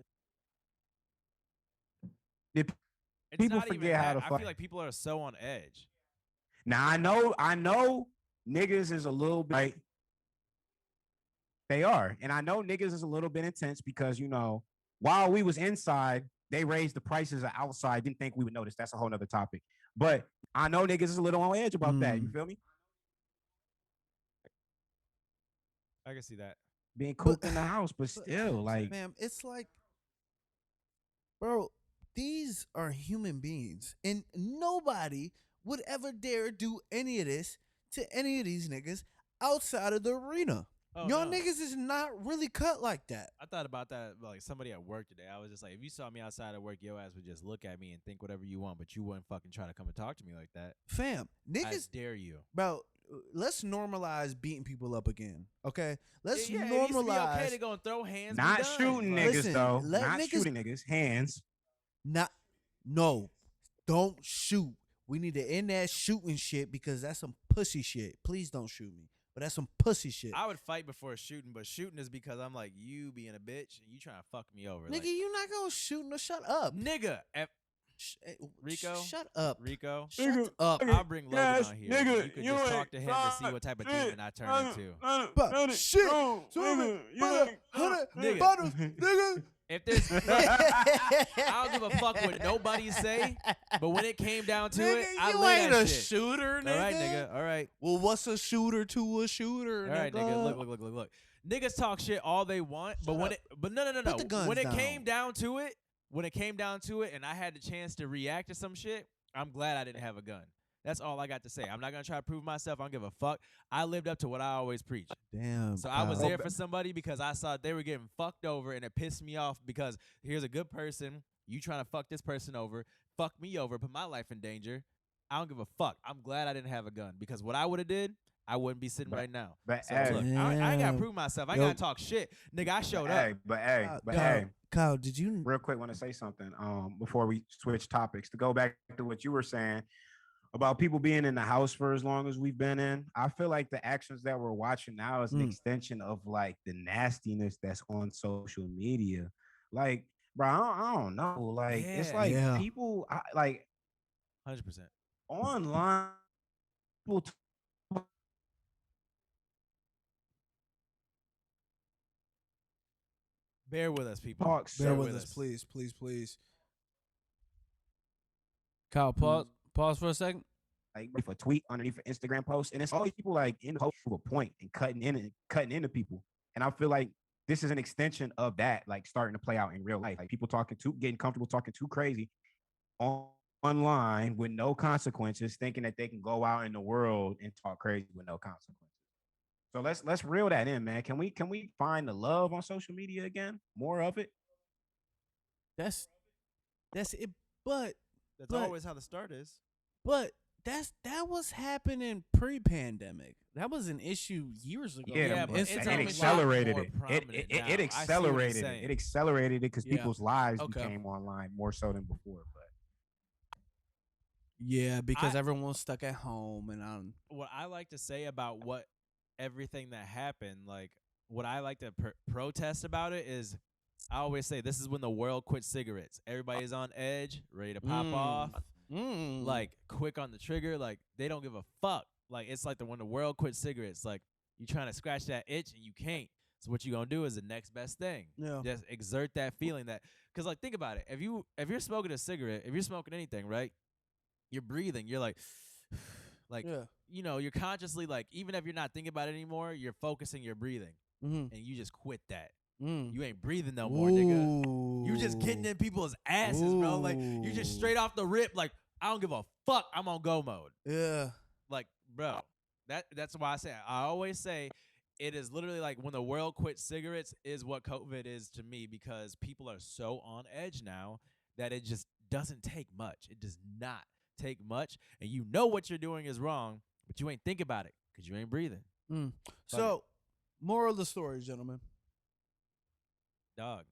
Did people forget how to fuck? I feel like people are so on edge. Now, I know niggas is a little bit, right? They are. And I know niggas is a little bit intense because, while we was inside, they raised the prices outside. Didn't think we would notice. That's a whole nother topic. But I know niggas is a little on edge about that. You feel me? I can see that. Being cooked in the house, but still, like... Ma'am, it's like... Bro, these are human beings. And nobody would ever dare do any of this to any of these niggas outside of the arena. Oh, Y'all niggas is not really cut like that. I thought about that, like somebody at work today. I was just like, if you saw me outside at work, your ass would just look at me and think whatever you want, but you wouldn't fucking try to come and talk to me like that. Fam, niggas... I dare you. Bro, let's normalize beating people up again, okay? Let's normalize... It needs to be okay to go and throw hands. Not shooting niggas, though. Not shooting niggas. Hands. No, don't shoot. We need to end that shooting shit because that's some pussy shit. Please don't shoot me. But that's some pussy shit. I would fight before shooting, but shooting is because I'm like, you being a bitch and you trying to fuck me over. Nigga, like, you not gonna shoot no shut up. Nigga. Rico? Shut up. Rico? Shut up. I'll bring Logan on here. Nigga, you could just talk to him to see what type of demon I turn into. But shit. Nigga. If there's, I don't give a fuck what nobody say, but when it came down to it, I lay that shit. Shooter, nigga. All right, nigga. All right. Well, what's a shooter to a shooter? All right, nigga. Look. Niggas talk shit all they want, but no. When it came down to it, and I had the chance to react to some shit, I'm glad I didn't have a gun. That's all I got to say. I'm not gonna try to prove myself. I don't give a fuck. I lived up to what I always preach. Damn. So I was Kyle. there for somebody because I saw they were getting fucked over, and it pissed me off because here's a good person. You trying to fuck this person over, fuck me over, put my life in danger. I don't give a fuck. I'm glad I didn't have a gun because what I would have did, I wouldn't be sitting right now. But So hey, look, I ain't gotta Damn. prove myself. I Yo. gotta talk shit, nigga. I showed up. Kyle, did you? Real quick, want to say something before we switch topics. To go back to what you were saying about people being in the house for as long as we've been in, I feel like the actions that we're watching now is an extension of like the nastiness that's on social media. Like, bro, I don't know. Like, it's like people, like 100%. online, people Bear with us, people. talk Bear so with us, please, please, please. Kyle, pause for a second. like if a tweet underneath an Instagram post, and it's all these people like in the post to a point and cutting into people. And I feel like this is an extension of that, like starting to play out in real life. Like people getting comfortable talking too crazy online with no consequences, thinking that they can go out in the world and talk crazy with no consequences. So let's reel that in, man. Can we find the love on social media again? More of it. That's it. But That's always how the start is. that was happening pre-pandemic. That was an issue years ago. Yeah, but it it's accelerated more it. prominent now. It accelerated it. It accelerated it because Yeah. people's lives Okay. became online more so than before. But Yeah, because everyone was stuck at home, and What I like to say about everything that happened, like what I like to protest about it is, I always say this is when the world quit cigarettes. Everybody's on edge, ready to pop off, like quick on the trigger. Like they don't give a fuck. Like it's like when the world quit cigarettes. Like you trying to scratch that itch and you can't. So what you gonna do is the next best thing. Yeah. Just exert that feeling because like think about it. If you're smoking a cigarette, if you're smoking anything, right? You're breathing. You're like. Like, you're consciously, like, even if you're not thinking about it anymore, you're focusing your breathing. And you just quit that. You ain't breathing no more, nigga. You just getting in people's asses, bro. Like, you just straight off the rip, like, I don't give a fuck. I'm on go mode. Yeah. Like, bro, that's why I always say it is literally like when the world quit cigarettes is what COVID is to me, because people are so on edge now that it just doesn't take much. It does not take much, and you know what you're doing is wrong, but you ain't think about it because you ain't breathing. So, moral of the story, gentlemen. Dog,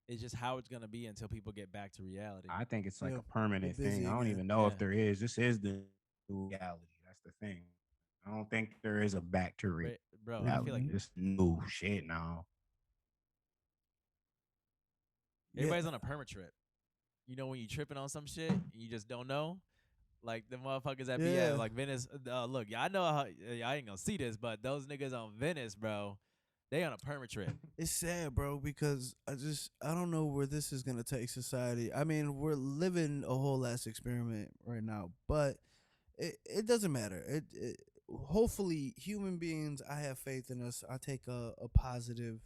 it's just how it's gonna be until people get back to reality. I think it's like a permanent thing. I don't again. even know if there is. This is the new reality. That's the thing. I don't think there is a back to reality. Bro, I feel like this new shit now. Everybody's on a perma trip. You know when you tripping on some shit and you just don't know? Like the motherfuckers that be at like Venice. Look, I know how I ain't gonna see this, but those niggas on Venice, bro, they on a perma trip. It's sad, bro, because I don't know where this is gonna take society. I mean, we're living a whole ass experiment right now, but it doesn't matter. Hopefully, human beings. I have faith in us. I take a positive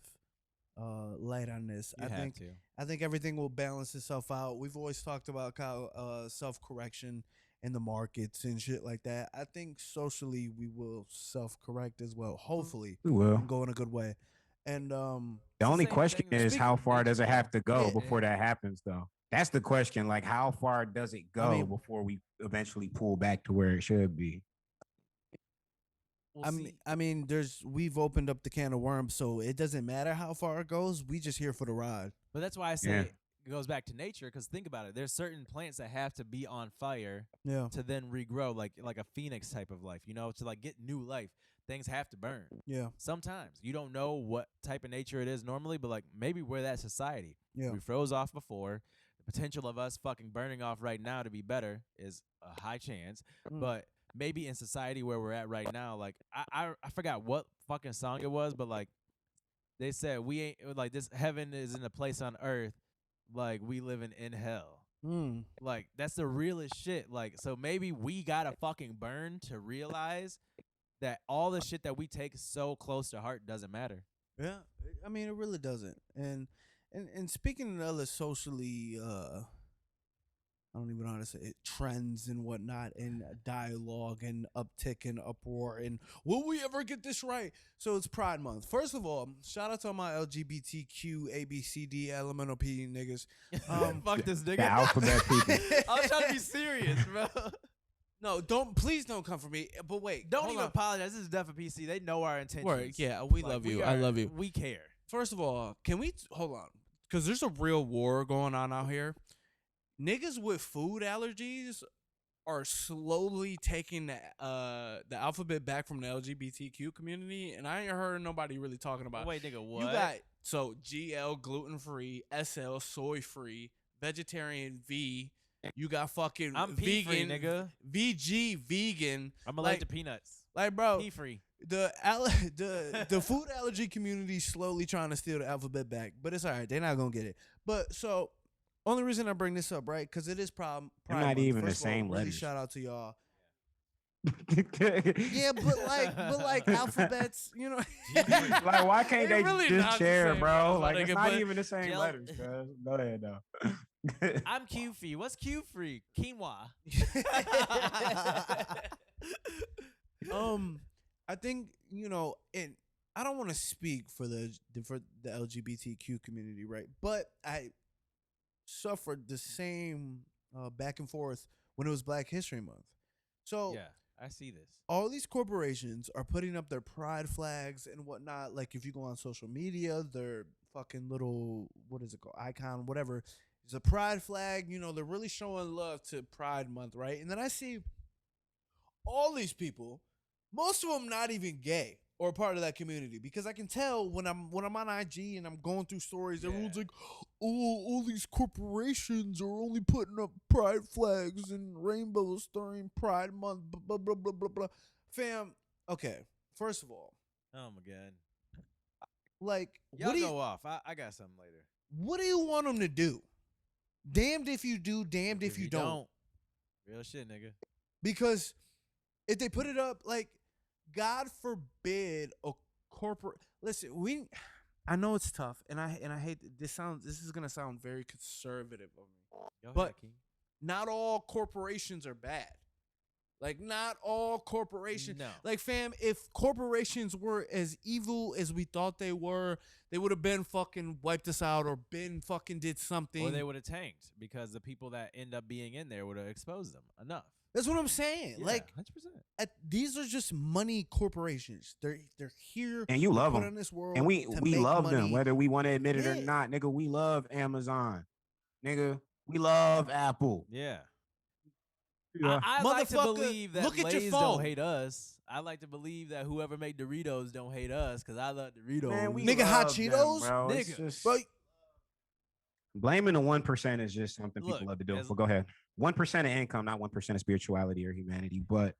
light on this. I think everything will balance itself out. We've always talked about self-correction in the markets and shit like that. I think socially we will self-correct as well. Hopefully, We will. and go in a good way. And the only question is how far does it have to go before that happens, though? That's the question. Like, how far does it go before we eventually pull back to where it should be? I mean, we've opened up the can of worms, so it doesn't matter how far it goes. We just here for the ride. But that's why I say it goes back to nature, because think about it. There's certain plants that have to be on fire to then regrow, like a phoenix type of life, to like get new life. Things have to burn. Yeah. Sometimes you don't know what type of nature it is normally, but like maybe we're that society. Yeah. We froze off before. The potential of us fucking burning off right now to be better is a high chance, but maybe in society where we're at right now, like I forgot what fucking song it was, but like they said we ain't like this heaven is in a place on earth, like we living in hell. Like that's the realest shit. Like so maybe we gotta fucking burn to realize that all the shit that we take so close to heart doesn't matter. Yeah, I mean it really doesn't. And speaking of other socially I don't even know how to say it, trends and whatnot, and dialogue and uptick and uproar and will we ever get this right? So it's Pride Month. First of all, shout out to all my LGBTQ ABCD elemental P niggas. Fuck this nigga. The alphabet people. I was trying to be serious, bro. No, please don't come for me. But wait, Don't hold even on. apologize. This is Deaf and PC. They know our intentions. Word, yeah, we Like, love you. we I are- love you. We care. First of all, can we hold on? Because there's a real war going on out here. Niggas with food allergies are slowly taking the alphabet back from the LGBTQ community, and I ain't heard nobody really talking about. Wait, nigga, what? You got GL gluten free, SL soy free, vegetarian V. You got fucking I'm pea free, vegan, nigga. VG vegan. I'm allergic to peanuts. Like, bro, Pea free. the food allergy community slowly trying to steal the alphabet back, but it's all right. They're not gonna get it. But so, only reason I bring this up, right? Because it is Pride They're not Month. even First the of all, same really letters. shout out to y'all. Yeah, but like alphabets, you know. Like, why can't They're they really just not the share, same, bro? my Like, it's nigga, not but even the same Gel- letters, cuz. Go ahead, though. I'm Q free. What's Q free? Quinoa. I think and I don't want to speak for the LGBTQ community, right? But I suffered the same back and forth when it was Black History Month. So Yeah, I see this. all these corporations are putting up their pride flags and whatnot. Like if you go on social media, their fucking little what is it called, icon, whatever, is a pride flag. They're really showing love to Pride Month, right? And then I see all these people, most of them not even gay or part of that community, because I can tell when I'm on IG and I'm going through stories, everyone's like, "Oh, all these corporations are only putting up pride flags and rainbows during Pride Month." Blah blah blah blah blah. Fam, okay. First of all, Oh my god. like, Y'all go off. I got something later. what do you want them to do? Damned if you do, damned if you don't. Real shit, nigga. Because if they put it up, like, God forbid a corporate. Listen, I know it's tough, and I hate this. This is gonna sound very conservative of me. Go But ahead, King. not all corporations are bad. Like, not all corporations. No. Like, fam, if corporations were as evil as we thought they were, they would have been fucking wiped us out or been fucking did something. Or they would have tanked because the people that end up being in there would have exposed them enough. That's what I'm saying. Yeah, Like, 100%. these are just money corporations. They're here And you love put them. in this world And we to we make love money. them, whether we want to admit it or Yeah. not, nigga. We love Amazon, nigga. We love Apple. Yeah. Yeah. I like to Motherfucker, believe that look at your Lay's phone. don't hate us. I like to believe that whoever made Doritos don't hate us because I love Doritos. Man, we Nigga, Hot love them, Cheetos? bro. It's Nigga. just- Bro, blaming the 1% is just something Look, people love to do. as- So go ahead. 1% of income, not 1% of spirituality or humanity, but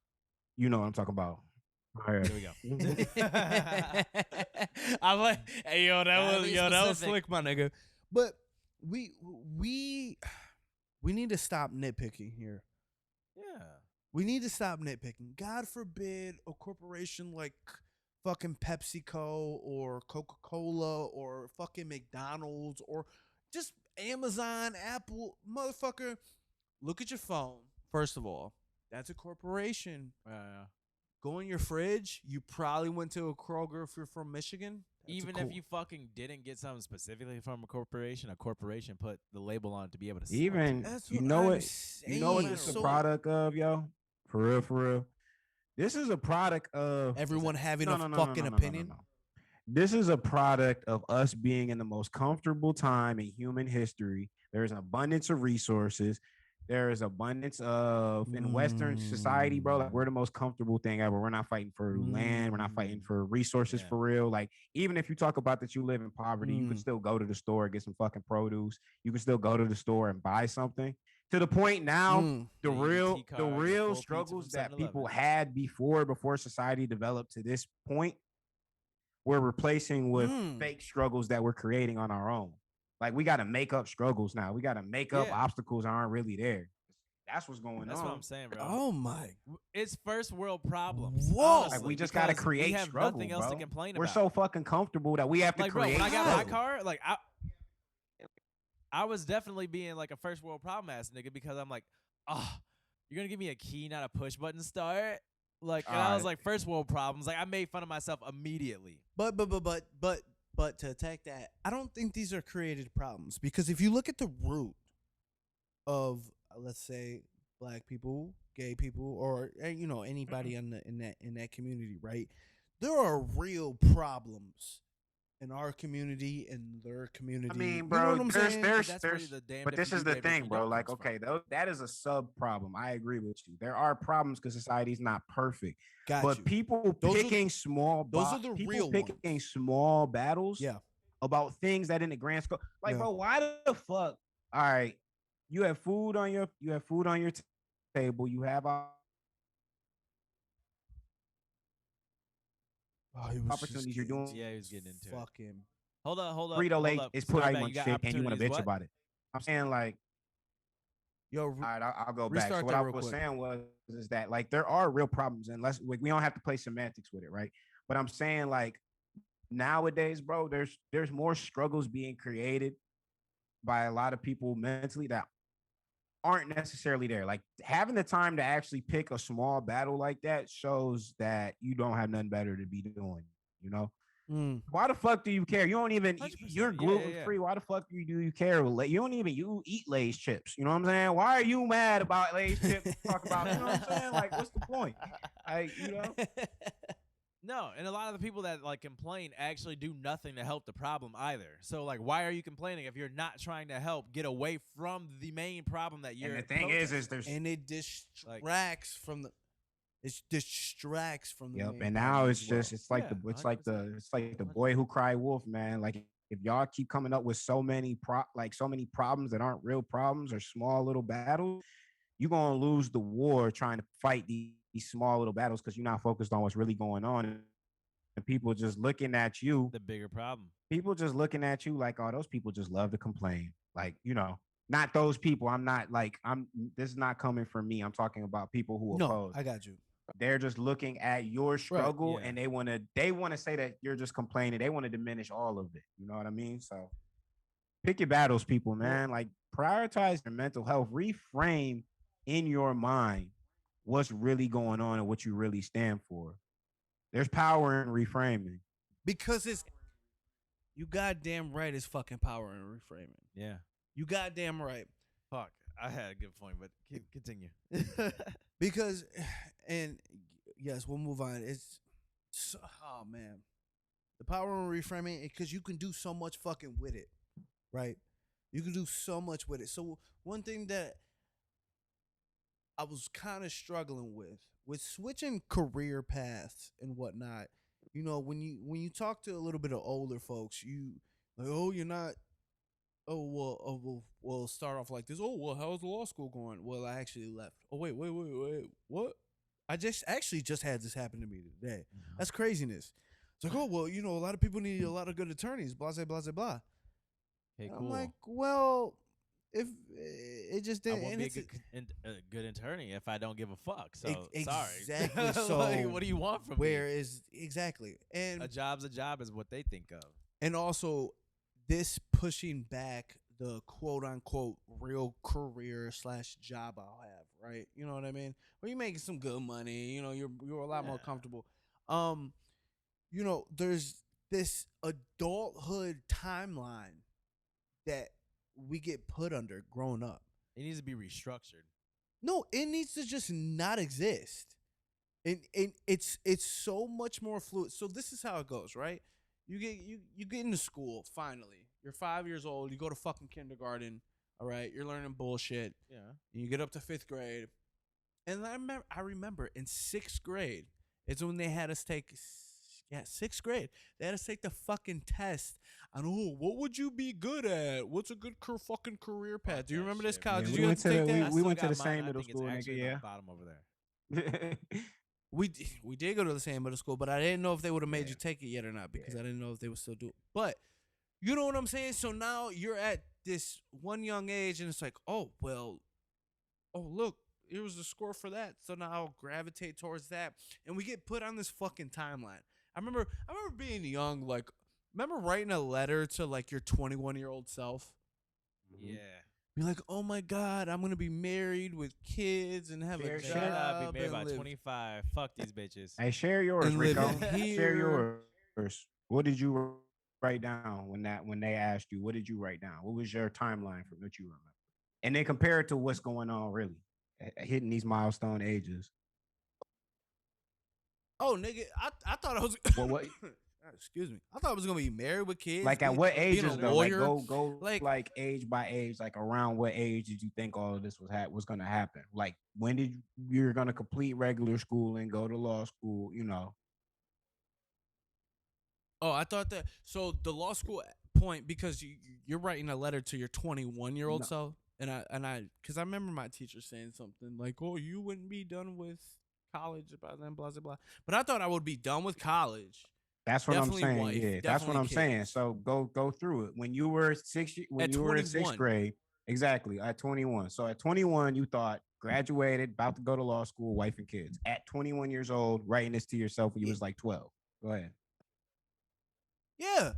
you know what I'm talking about. All right. There we go. I'm like, hey, Gotta be that was specific. slick, my nigga. But we need to stop nitpicking here. Yeah. We need to stop nitpicking. God forbid a corporation like fucking PepsiCo or Coca-Cola or fucking McDonald's or just Amazon, Apple, motherfucker. Look at your phone. First of all, that's a corporation. Yeah. Go in your fridge. You probably went to a Kroger if you're from Michigan. That's Even if you fucking didn't get something specifically from a corporation put the label on it to be able to sell it Even to That's you what know I'm what you know what saying. it's a So- product of, yo. For real. This is a product of everyone having No, a no, no, fucking no, no, no, opinion. no. This is a product of us being in the most comfortable time in human history. There's an abundance of resources. There is abundance of in Western society, bro. Like, we're the most comfortable thing ever. We're not fighting for land. We're not fighting for resources Yeah. for real. Like, even if you talk about that you live in poverty, you can Mm. still go to the store, get some fucking produce. You can still go to the store and buy something. To the point now, Mm. the Yeah, you get a real tea card and a full real pizza struggles from that people 7-Eleven. had before society developed to this point, we're replacing with Mm. fake struggles that we're creating on our own. Like, we got to make up struggles now. We got to make up Yeah. obstacles that aren't really there. That's what's going That's on. what I'm saying, bro. Oh my! It's first world problems. Whoa. honestly, Like, we just gotta because create we have struggle, nothing else bro. to complain We're about. so fucking comfortable that we have to like, bro, create when I got my struggle. car, like I was definitely being like a first world problem ass nigga because I'm like, oh, you're gonna give me a key, not a push button start. Like, and I was like, first world problems. Like, I made fun of myself immediately. But to attack that, I don't think these are created problems because if you look at the root of, let's say, black people, gay people, or anybody in that community, right? There are real problems in our community and their community. I mean, you know bro, what I'm saying? but this is the thing, bro. Like, okay, that is a sub problem. I agree with you. There are problems because society's not perfect. But people picking small battles about things that in the grand scope, like, bro, why the fuck? All right, you have food on your table. You have opportunities. You're doing. Yeah, he was getting into fucking. It. Hold up. Frito-Lay is putting on shit, and you want to bitch about it. I'm saying, like, yo, all right, I'll go back. So what I was saying is that, like, there are real problems, and we don't have to play semantics with it, right? But I'm saying, like, nowadays, bro, there's more struggles being created by a lot of people mentally that aren't necessarily there. Like, having the time to actually pick a small battle like that shows that you don't have nothing better to be doing, Why the fuck do you care? You don't even, you're gluten free. Why the fuck do you care? You don't even, you eat Lay's chips. You know what I'm saying? Why are you mad about Lay's chips? Talk about, you know what I'm saying? Like, what's the point? Like, No, and a lot of the people that like complain actually do nothing to help the problem either. So like, why are you complaining if you're not trying to help get away from the main problem that you're? And the thing is there's it distracts from the. It distracts from the. Yep, and now it's just it's like the boy who cried wolf, man. Like, if y'all keep coming up with so many problems that aren't real problems or small little battles, you're gonna lose the war trying to fight these small little battles because you're not focused on what's really going on, and people just looking at you. The bigger problem. People just looking at you like, oh, those people just love to complain. Like, not those people. This is not coming from me. I'm talking about people who oppose. I got you. They're just looking at your struggle, and they want to say that you're just complaining. They want to diminish all of it. You know what I mean? So pick your battles, people, man. Like, prioritize your mental health. Reframe in your mind what's really going on and what you really stand for. There's power in reframing. Because you goddamn right, it's fucking power in reframing. Yeah. You goddamn right. Fuck. I had a good point, but continue. Because, and yes, we'll move on. Oh man, the power in reframing, because you can do so much fucking with it, right? You can do so much with it. So one thing that I was kind of struggling with switching career paths and whatnot. When you talk to a little bit of older folks, you like, oh, you're not. We'll start off like this. Oh, well, how's the law school going? Well, I actually left. Oh, wait. What? I just had this happen to me today. Mm-hmm. That's craziness. It's like, oh, well, a lot of people need a lot of good attorneys, blah, blah, blah, blah. Hey, cool. I'm like, well, if it just didn't. I won't be a good attorney if I don't give a fuck. So exactly. Sorry. So like, what do you want from me? Exactly? And a job's a job is what they think of. And also, this pushing back the quote unquote real career / job I'll have, right? You know what I mean? Where you're making some good money, you're a lot more comfortable. There's this adulthood timeline that we get put under growing up. It needs to be restructured. No, it needs to just not exist. And it's so much more fluid. So this is how it goes, right? You get into school finally. You're 5 years old. You go to fucking kindergarten. All right, you're learning bullshit. Yeah. And you get up to 5th grade, and I remember in 6th grade, it's when they had us take. Yeah, 6th grade. They had us take the fucking test on what would you be good at? What's a good fucking career path? Do you remember this, Kyle? Did you have to take that? We went to the same middle school, nigga. Yeah. Bottom over there. We did go to the same middle school, but I didn't know if they would have made you take it yet or not because I didn't know if they would still do it. But you know what I'm saying? So now you're at this one young age, and it's like, oh, look, here was the score for that. So now I'll gravitate towards that. And we get put on this fucking timeline. I remember being young, like, remember writing a letter to, like, your 21-year-old self? Yeah. Be like, oh my God, I'm gonna be married with kids and have Share- a Man, share- I'll job be married by and live 25. Fuck these bitches. Hey, share yours, and Rico. living Share here. yours. What did you write down when they asked you? What did you write down? What was your timeline from what you remember? And then compare it to what's going on really, hitting these milestone ages. Oh nigga, I thought I was What excuse me. I thought I was gonna be married with kids. like at what being ages a though? Like lawyer. go Like- like age by age. Like around what age did you think all of this was gonna happen? Like when did you're gonna complete regular school and go to law school? You know. Oh, I thought that. So the law school point, because you're writing a letter to your 21-year-old No. self, and because I remember my teacher saying something like, "Oh, you wouldn't be done with college by then, blah blah blah." But I thought I would be done with college. That's what Definitely I'm saying. wife, Yeah, that's what definitely I'm saying. kids. So go through it. When you were At you were in 21. 6th grade, exactly at 21. So at 21, you thought graduated, about to go to law school, wife and kids. At 21 years old, writing this to yourself when you was like 12. Go ahead. Yeah.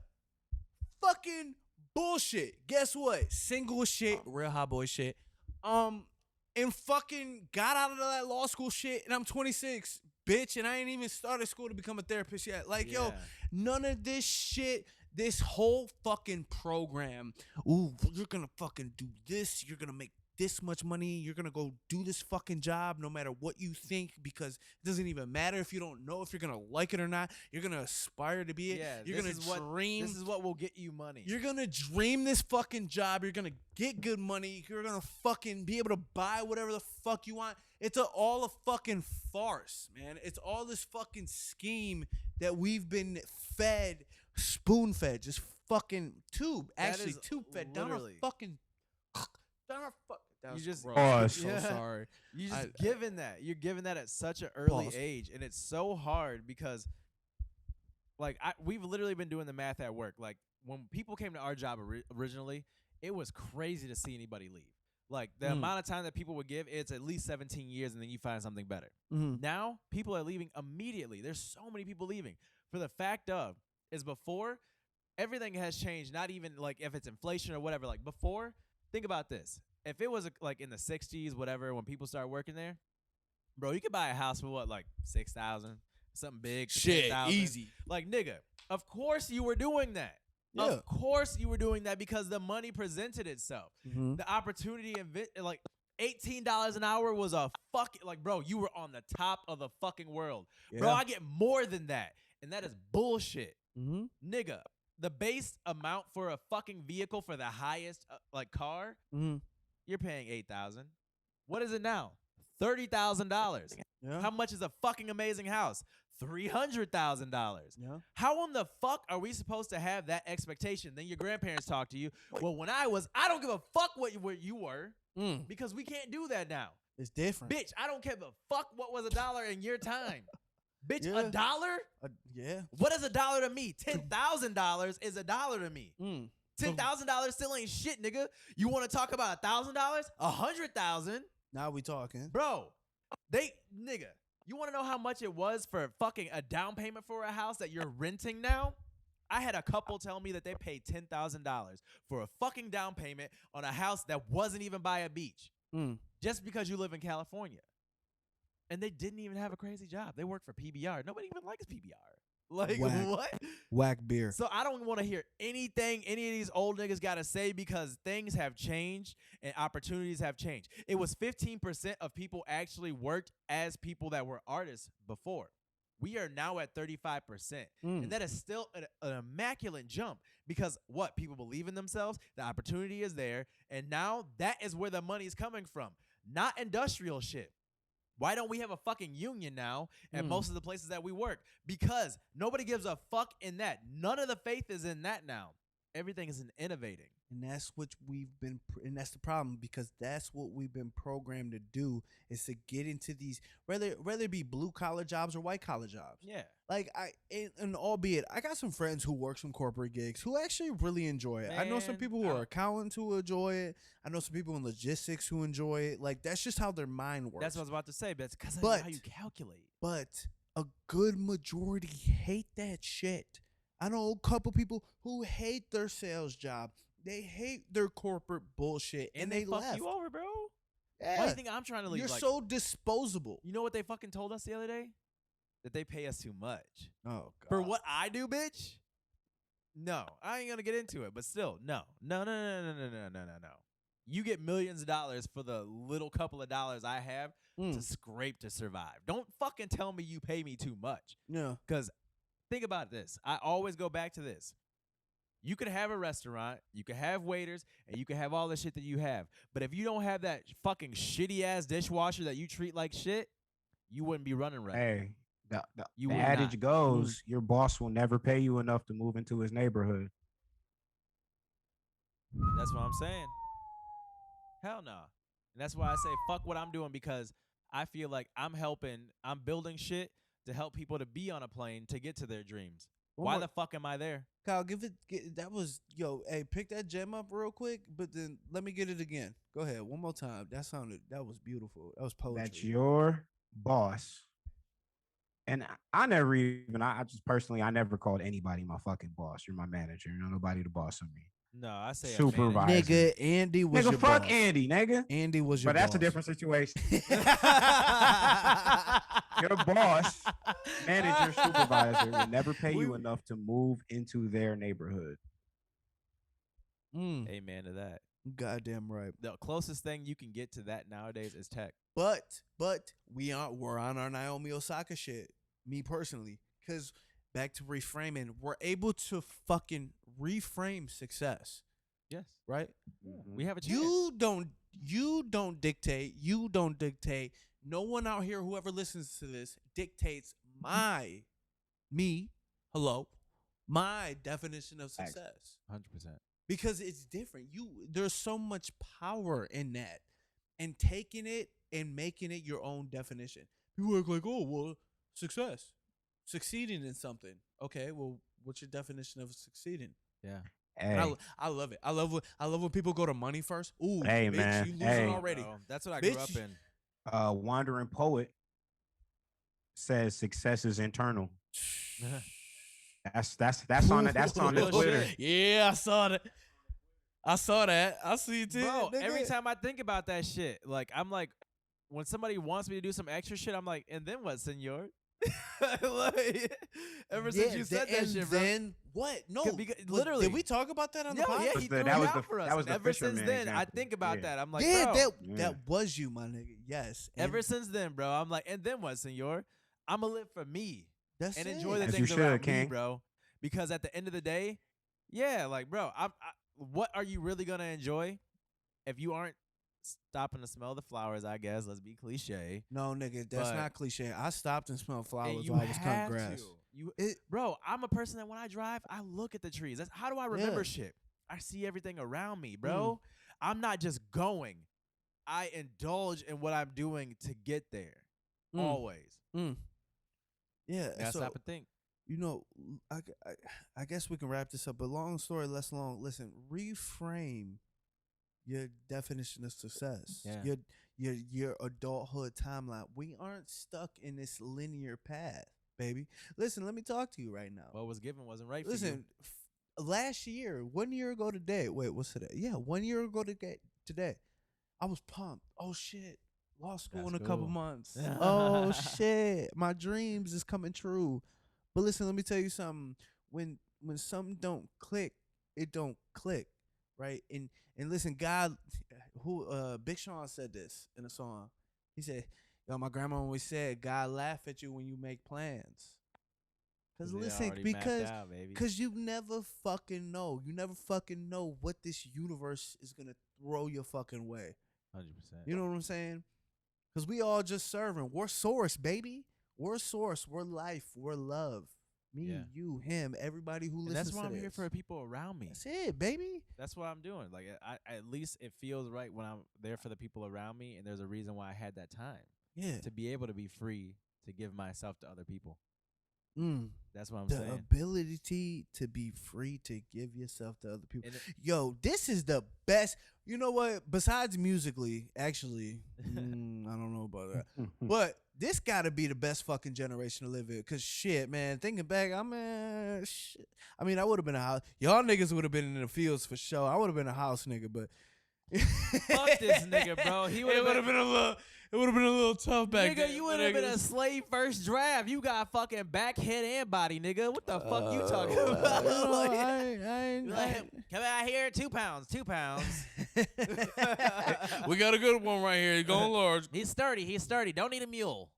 Fucking bullshit. Guess what? Single shit, real hot boy shit. And fucking got out of that law school shit, and I'm 26, bitch, and I ain't even started school to become a therapist yet. Like, yo, Yeah. none of this shit, this whole fucking program. Ooh, you're gonna fucking do this. You're gonna make this much money. You're gonna go do this fucking job no matter what you think, because it doesn't even matter if you don't know if you're gonna like it or not. You're gonna aspire to be it. Yeah, You're gonna dream. This is what will get you money. You're gonna dream this fucking job. You're gonna get good money. You're gonna fucking be able to buy whatever the fuck you want. It's all a fucking farce, man. It's all this fucking scheme that we've been fed, spoon fed, just fucking tube. That Actually, is tube fed down our literally- fucking. Down our fuck. That You was just- gross. Oh, I'm so yeah. sorry. You just I- given that. You're given that at such an early Pause. age, and it's so hard because, like, we've literally been doing the math at work. Like, when people came to our job originally, it was crazy to see anybody leave. Like, the amount of time that people would give, it's at least 17 years, and then you find something better. Mhm. Now, people are leaving immediately. There's so many people leaving. For the fact of, is before, everything has changed, not even, like, if it's inflation or whatever. Like, before, think about this. If it was, like, in the 60s, whatever, when people started working there, bro, you could buy a house for, what, like, 6,000? Something big. for Shit, 10,000. easy. Like, nigga, of course you were doing that. Yeah. Of course you were doing that because the money presented itself. Mhm. The opportunity and like $18 an hour was a fucking, like, bro, you were on the top of the fucking world. Bro, Yeah. I get more than that. And that is bullshit. Mhm. Nigga, the base amount for a fucking vehicle for the highest like car, Mhm. you're paying $8,000. What is it now? $30,000. Yeah. How much is a fucking amazing house? $300,000. Yeah. How in the fuck are we supposed to have that expectation? Then your grandparents talk to you. Well, when I don't give a fuck what you were, Mm. because we can't do that now. It's different. Bitch, I don't give a fuck what was $1 in your time. Bitch, Yeah. $1? Yeah. What is $1 to me? $10,000 is $1 to me. Mm. $10,000 still ain't shit, nigga. You want to talk about $1,000? $100,000, Now we talking. bro. Nigga. You want to know how much it was for fucking a down payment for a house that you're renting now? I had a couple tell me that they paid $10,000 for a fucking down payment on a house that wasn't even by a beach, Mm. just because you live in California. And they didn't even have a crazy job. They worked for PBR. Nobody even likes PBR. Like, Whack. what? Whack beer. So I don't want to hear anything any of these old niggas got to say, because things have changed and opportunities have changed. It was 15% of people actually worked as people that were artists before. We are now at 35%. Mm. And that is still an immaculate jump, because what? People believe in themselves. The opportunity is there. And now that is where the money's coming from, not industrial shit. Why don't we have a fucking union now at most of the places that we work? Because nobody gives a fuck in that. None of the faith is in that now. Everything is in innovating. And that's what we've been, and that's the problem, because that's what we've been programmed to do, is to get into these, whether it be blue collar jobs or white collar jobs. Yeah. Like and albeit, I got some friends who work some corporate gigs who actually really enjoy it. I know some Man, people who are accountants who enjoy it. I know some people in logistics who enjoy it. Like, that's just how their mind works. That's what I was about to say. But it's because of But- how you calculate. But a good majority hate that shit. I know a couple people who hate their sales job. their corporate bullshit, and they fuck left. you over, bro. Yeah. Why do you think I'm trying to leave? You're Like, so disposable. you know what they fucking told us the other day? That they pay us too much. Oh God. For what I do, bitch? No. I ain't gonna get into it, but still, no. No. You get millions of dollars for the little couple of dollars I have to scrape to survive. Don't fucking tell me you pay me too much. Yeah. Because think about this. I always go back to this. You could have a restaurant, you could have waiters, and you could have all the shit that you have. But if you don't have that fucking shitty ass dishwasher that you treat like shit, you wouldn't be running right. Hey, the would adage not. goes, your boss will never pay you enough to move into his neighborhood. That's what I'm saying. Hell no. And that's why I say fuck what I'm doing, because I feel like I'm building shit to help people to be on a plane to get to their dreams. Why the fuck am I there? Kyle, that was, hey, pick that gem up real quick, but then let me get it again. Go ahead, one more time. That was beautiful. That was poetry. That's your boss. And I just personally, I never called anybody my fucking boss. You're my manager. You're nobody the boss of me. No, I say Supervisor. Nigga, Andy was your fuck boss. Andy, nigga. Andy was your But that's boss. a different situation. Your boss, manager, supervisor will never pay you enough to move into their neighborhood. Amen to that. Goddamn right. The closest thing you can get to that nowadays is tech. But we're on our Naomi Osaka shit. Me personally, because back to reframing, we're able to fucking reframe success. Yes. Right? Mm-hmm. We have a chance. You don't dictate. You don't dictate. No one out here, whoever listens to this, dictates my definition of success. 100%. Because it's different. There's so much power in that, and taking it and making it your own definition. People are like, oh, well, success, succeeding in something. Okay, well, what's your definition of succeeding? Yeah. Hey. I love it. I love when people go to money first. Ooh, hey, bitch, man. you losing Hey. already. Bro, that's what I grew up in. Wandering poet says success is internal. That's on the Twitter. Yeah, I saw that. I see it too. Bro, every time I think about that shit, like, I'm like, when somebody wants me to do some extra shit, I'm like, and then what, senor? Like, ever since you said that shit, bro. Then what? No, literally. Did we talk about that on the podcast? Yeah, he threw it out for us. That was the ever since fisherman then, example. I think about that. I'm like, yeah, bro. that was you, my nigga. Yes. Ever since then, bro, I'm like, and then what, senor? I'm gonna live for me That's and it. enjoy the As things you around should, me, King. bro. Because at the end of the day, yeah, like, bro, what are you really gonna enjoy if you aren't stopping to smell the flowers? I guess, let's be cliche. No, nigga, that's But- not cliche. I stopped and smelled flowers You while I was cutting have grass. to. Bro, I'm a person that when I drive, I look at the trees. That's how do I remember shit? I see everything around me, bro. I'm not just going. I indulge in what I'm doing to get there. Always. Yeah. Gotta So, stop and think. I guess we can wrap this up. But long story less long. Listen, reframe your definition of success. Yeah. Your adulthood timeline. We aren't stuck in this linear path, baby. Listen, let me talk to you right now. What was given wasn't right for you. Listen, last year, 1 year ago today. Wait, what's today? Yeah, 1 year ago today. I was pumped. Oh shit. Law school in a couple months. Oh shit. My dreams is coming true. But listen, let me tell you something. When something don't click, it don't click. Right? And listen, God, Big Sean said this in a song. He said, yo, my grandma always said, God laugh at you when you make plans. Because you never fucking know. You never fucking know what this universe is going to throw your fucking way. 100%. You know what I'm saying? Because we all just serving. We're source, baby. We're source. We're life. We're love. Me, you, him, everybody who listens to this. That's why I'm here for people around me. That's it, baby. That's what I'm doing. Like, at least it feels right when I'm there for the people around me, and there's a reason why I had that time. Yeah. To be able to be free to give myself to other people. That's what I'm the saying. The ability to be free to give yourself to other people. Yo, this is the best. You know what? Besides musically, actually, I don't know about that. But this got to be the best fucking generation to live in. Cause shit, man, thinking back, shit. I mean, I would have been a house. Y'all niggas would have been in the fields for sure. I would have been a house nigga, but Fuck this nigga, bro. He would have been a little. It would have been a little tough back then. Nigga, you would have been a slave first draft. You got fucking back, head, and body, nigga. What the fuck you talking about? Come out here, 2 pounds, 2 pounds. We got a good one right here. He's going large. He's sturdy. Don't need a mule.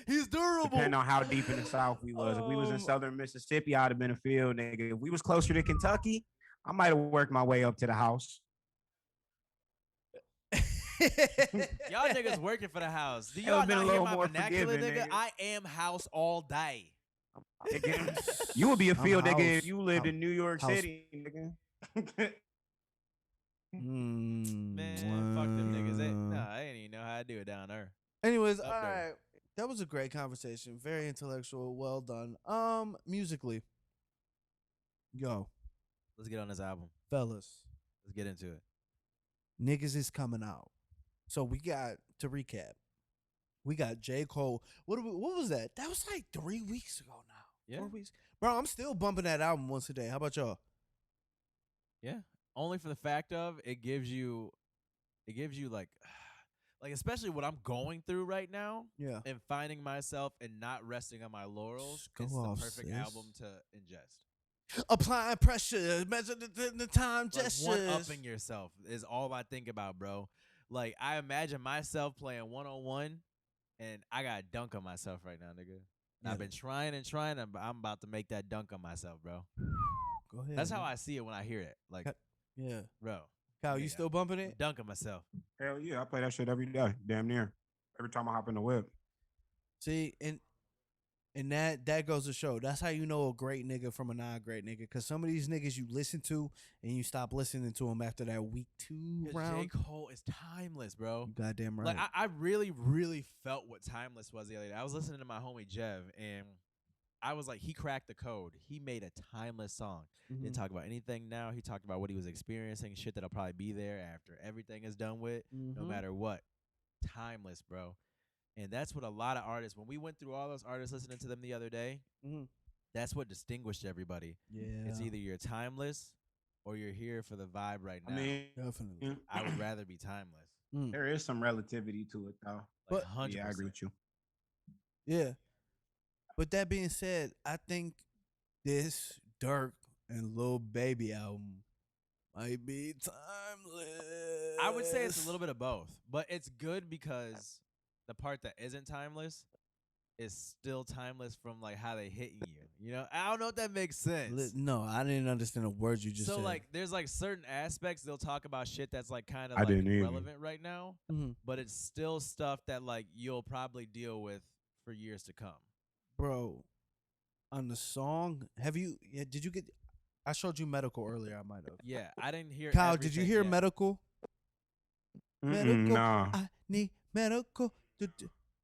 He's durable. Depending on how deep in the South we was. If we was in southern Mississippi, I'd have been a field nigga. If we was closer to Kentucky, I might have worked my way up to the house. Y'all niggas working for the house. Do That y'all would've been not a hear little my more vernacular, forgiving, nigga? nigga. I am house all day. You would be a field I'm nigga house. if you lived in New York House. City, nigga. Man, fuck them niggas. I ain't even know how to do it down there. Anyways, Up all there. right. That was a great conversation. Very intellectual. Well done. Musically. Yo, Let's get on this album. fellas. Let's get into it. Niggas is coming out. So we got, to recap, we got J. Cole. What was that? That was like 3 weeks ago now. Yeah. 4 weeks. Bro, I'm still bumping that album once a day. How about y'all? Yeah. Only for the fact of it gives you like especially what I'm going through right now Yeah. and finding myself and not resting on my laurels. Go It's off, the perfect sis. album to ingest. Applying pressure, measure the time Like gestures. one-upping yourself is all I think about, bro. Like I imagine myself playing 1-on-1 and I got to dunk on myself right now, nigga. Yeah. I've been trying and trying. I'm about to make that dunk on myself, bro. Go ahead. That's how man. I see it when I hear it. Like, Yeah. bro, Kyle, you yeah. still bumping it? dunk on myself. Hell yeah, I play that shit every day, damn near. Every time I hop in the whip. See, and that goes to show. That's how you know a great nigga from a non-great nigga. Because some of these niggas you listen to and you stop listening to them after that week 2 round. J. Cole is timeless, bro. You goddamn right. Like I really, really felt what timeless was the other day. I was listening to my homie Jev, and I was like, he cracked the code. He made a timeless song. Mhm. Didn't talk about anything now. He talked about what he was experiencing, shit that'll probably be there after everything is done with, no Mhm. matter what. Timeless, bro. And that's what a lot of artists, when we went through all those artists listening to them the other day, Mhm. that's what distinguished everybody. Yeah. It's either you're timeless or you're here for the vibe right now. I mean, Definitely. I would rather be timeless. there is some relativity to it though. Like But- 100%. Yeah, I agree with you. Yeah. But that being said, I think this Dirk and Lil Baby album might be timeless. I would say it's a little bit of both, but it's good because the part that isn't timeless is still timeless from like how they hitting you. You know, I don't know if that makes sense. No, I didn't understand the words you just So said. like, there's like certain aspects they'll talk about shit that's like kind of I like didn't either. relevant right now, Mhm. but it's still stuff that like you'll probably deal with for years to come. Bro, on the song, did you get, I showed you Medical earlier, I might have. Yeah, I didn't hear. Kyle, did you everything hear yet. Medical? Medical. Nah. I need medical.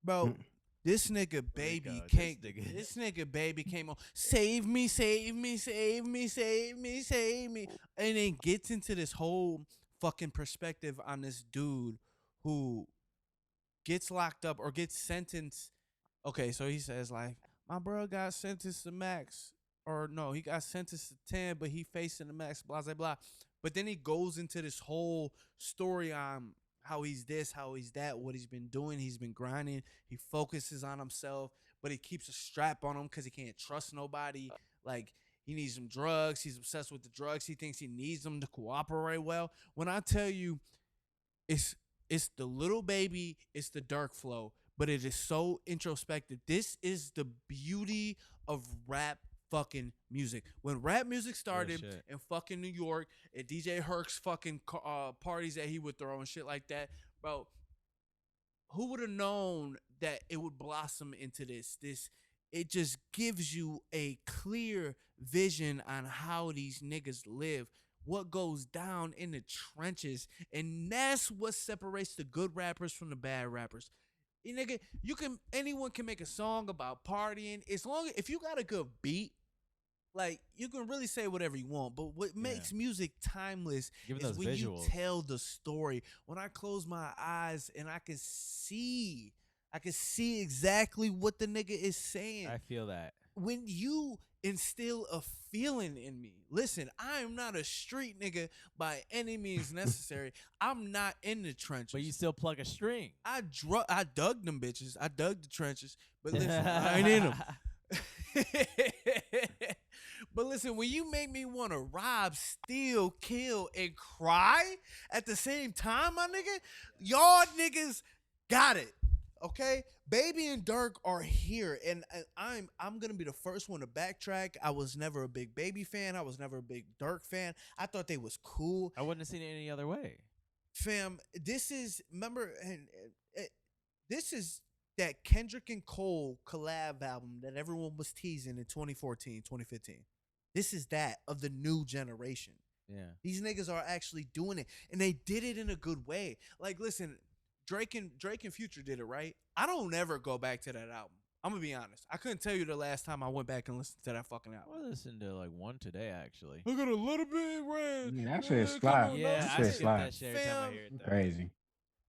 Bro, Mm. this nigga baby Rico, came. this nigga. This nigga baby came on. Save me, save me, save me, save me, save me. And then gets into this whole fucking perspective on this dude who gets locked up or gets sentenced. Okay, so he says like, my bro got sentenced to max. Or no, he got sentenced to 10, but he facing the max, blah, blah, blah. But then he goes into this whole story on how he's this, how he's that, what he's been doing. He's been grinding. He focuses on himself, but he keeps a strap on him because he can't trust nobody. Like, he needs some drugs. He's obsessed with the drugs. He thinks he needs them to cooperate well. When I tell you, it's the little baby, it's the dark flow, but it is so introspective. This is the beauty of rap fucking music. When rap music started shit. in fucking New York at DJ Herc's fucking parties that he would throw and shit like that, bro, who would have known that it would blossom into this? It just gives you a clear vision on how these niggas live, what goes down in the trenches, and that's what separates the good rappers from the bad rappers. You nigga, anyone can make a song about partying as long as if you got a good beat like you can really say whatever you want, but what makes music timeless Give it is those when you visuals. tell the story. When I close my eyes and I can see exactly what the nigga is saying. I feel that. When you instill a feeling in me, listen, I am not a street nigga by any means necessary. I'm not in the trenches. But you still pluck a string. I dug them bitches. I dug the trenches. But listen, I ain't in them. But listen, when you make me want to rob, steal, kill, and cry at the same time, my nigga, y'all niggas got it. Okay, Baby and Dirk are here, and I'm gonna be the first one to backtrack. I was never a big Baby fan. I was never a big Dirk fan. I thought they was cool. I wouldn't have seen it any other way. Fam, this is this is that Kendrick and Cole collab album that everyone was teasing in 2014, 2015. This is that of the new generation. Yeah. These niggas are actually doing it, and they did it in a good way. Like, listen, Drake and Future did it right. I don't ever go back to that album. I'm gonna be honest. I couldn't tell you the last time I went back and listened to that fucking album. I listened to like one today actually. I got a little bit red. Yeah, that shit slap. Yeah, that I shit skip slap. that shit every time I hear it. Though. Crazy.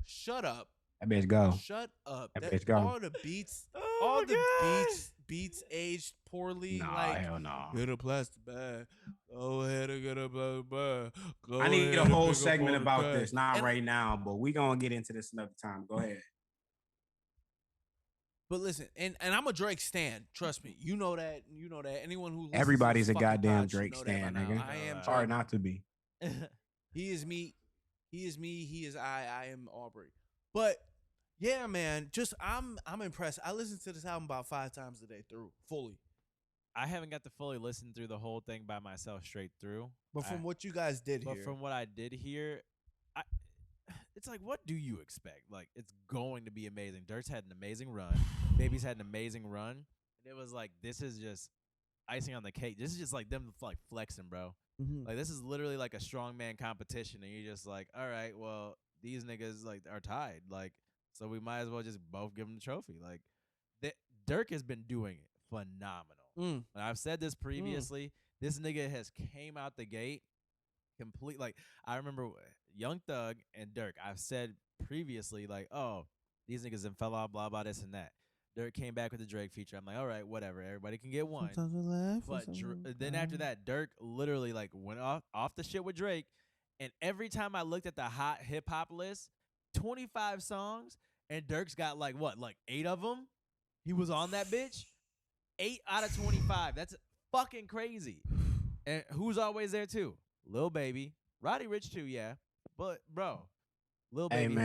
Shut up. That bitch go. Shut up. That bitch go. All the beats, beats aged poorly. Nah, like, hell no. Get a plastic bag. Go ahead and get a plastic bag. I need a whole segment about this. Not right now, but we gonna get into this another time. Go ahead. But listen, and I'm a Drake stan. Trust me. You know that. Anyone who listens Everybody's to a this fucking goddamn pod should Drake know that stan, by now. nigga. I am It's Drake. hard not to be. He is me. He is me. He is I am Aubrey. But yeah, man, just I'm impressed. I listened to this album about 5 times a day through, fully. I haven't got to fully listen through the whole thing by myself straight through. But from what you guys did But here, from what I did hear, it's like, what do you expect? Like, it's going to be amazing. Dirk's had an amazing run. Baby's had an amazing run. And it was like, this is just icing on the cake. This is just like them like flexing, bro. mm-hmm. Like, this is literally like a strongman competition. And you're just like, all right, well, these niggas like are tied. Like, so we might as well just both give them the trophy. Like, Dirk has been doing it phenomenal. And I've said this previously. This nigga has came out the gate complete. Like, I remember Young Thug and Dirk. I've said previously, like, oh, these niggas and fell off, blah, blah, this and that. Dirk came back with the Drake feature. I'm like, all right, whatever. Everybody can get one. Sometimes I laugh. But then after that, Dirk literally like went off the shit with Drake. And every time I looked at the hot hip hop list, 25 songs, and Dirk's got like 8 of them. He was on that bitch. 8 out of 25. That's fucking crazy. And who's always there too? Lil Baby, Roddy Ricch too, yeah. But bro, Lil Baby,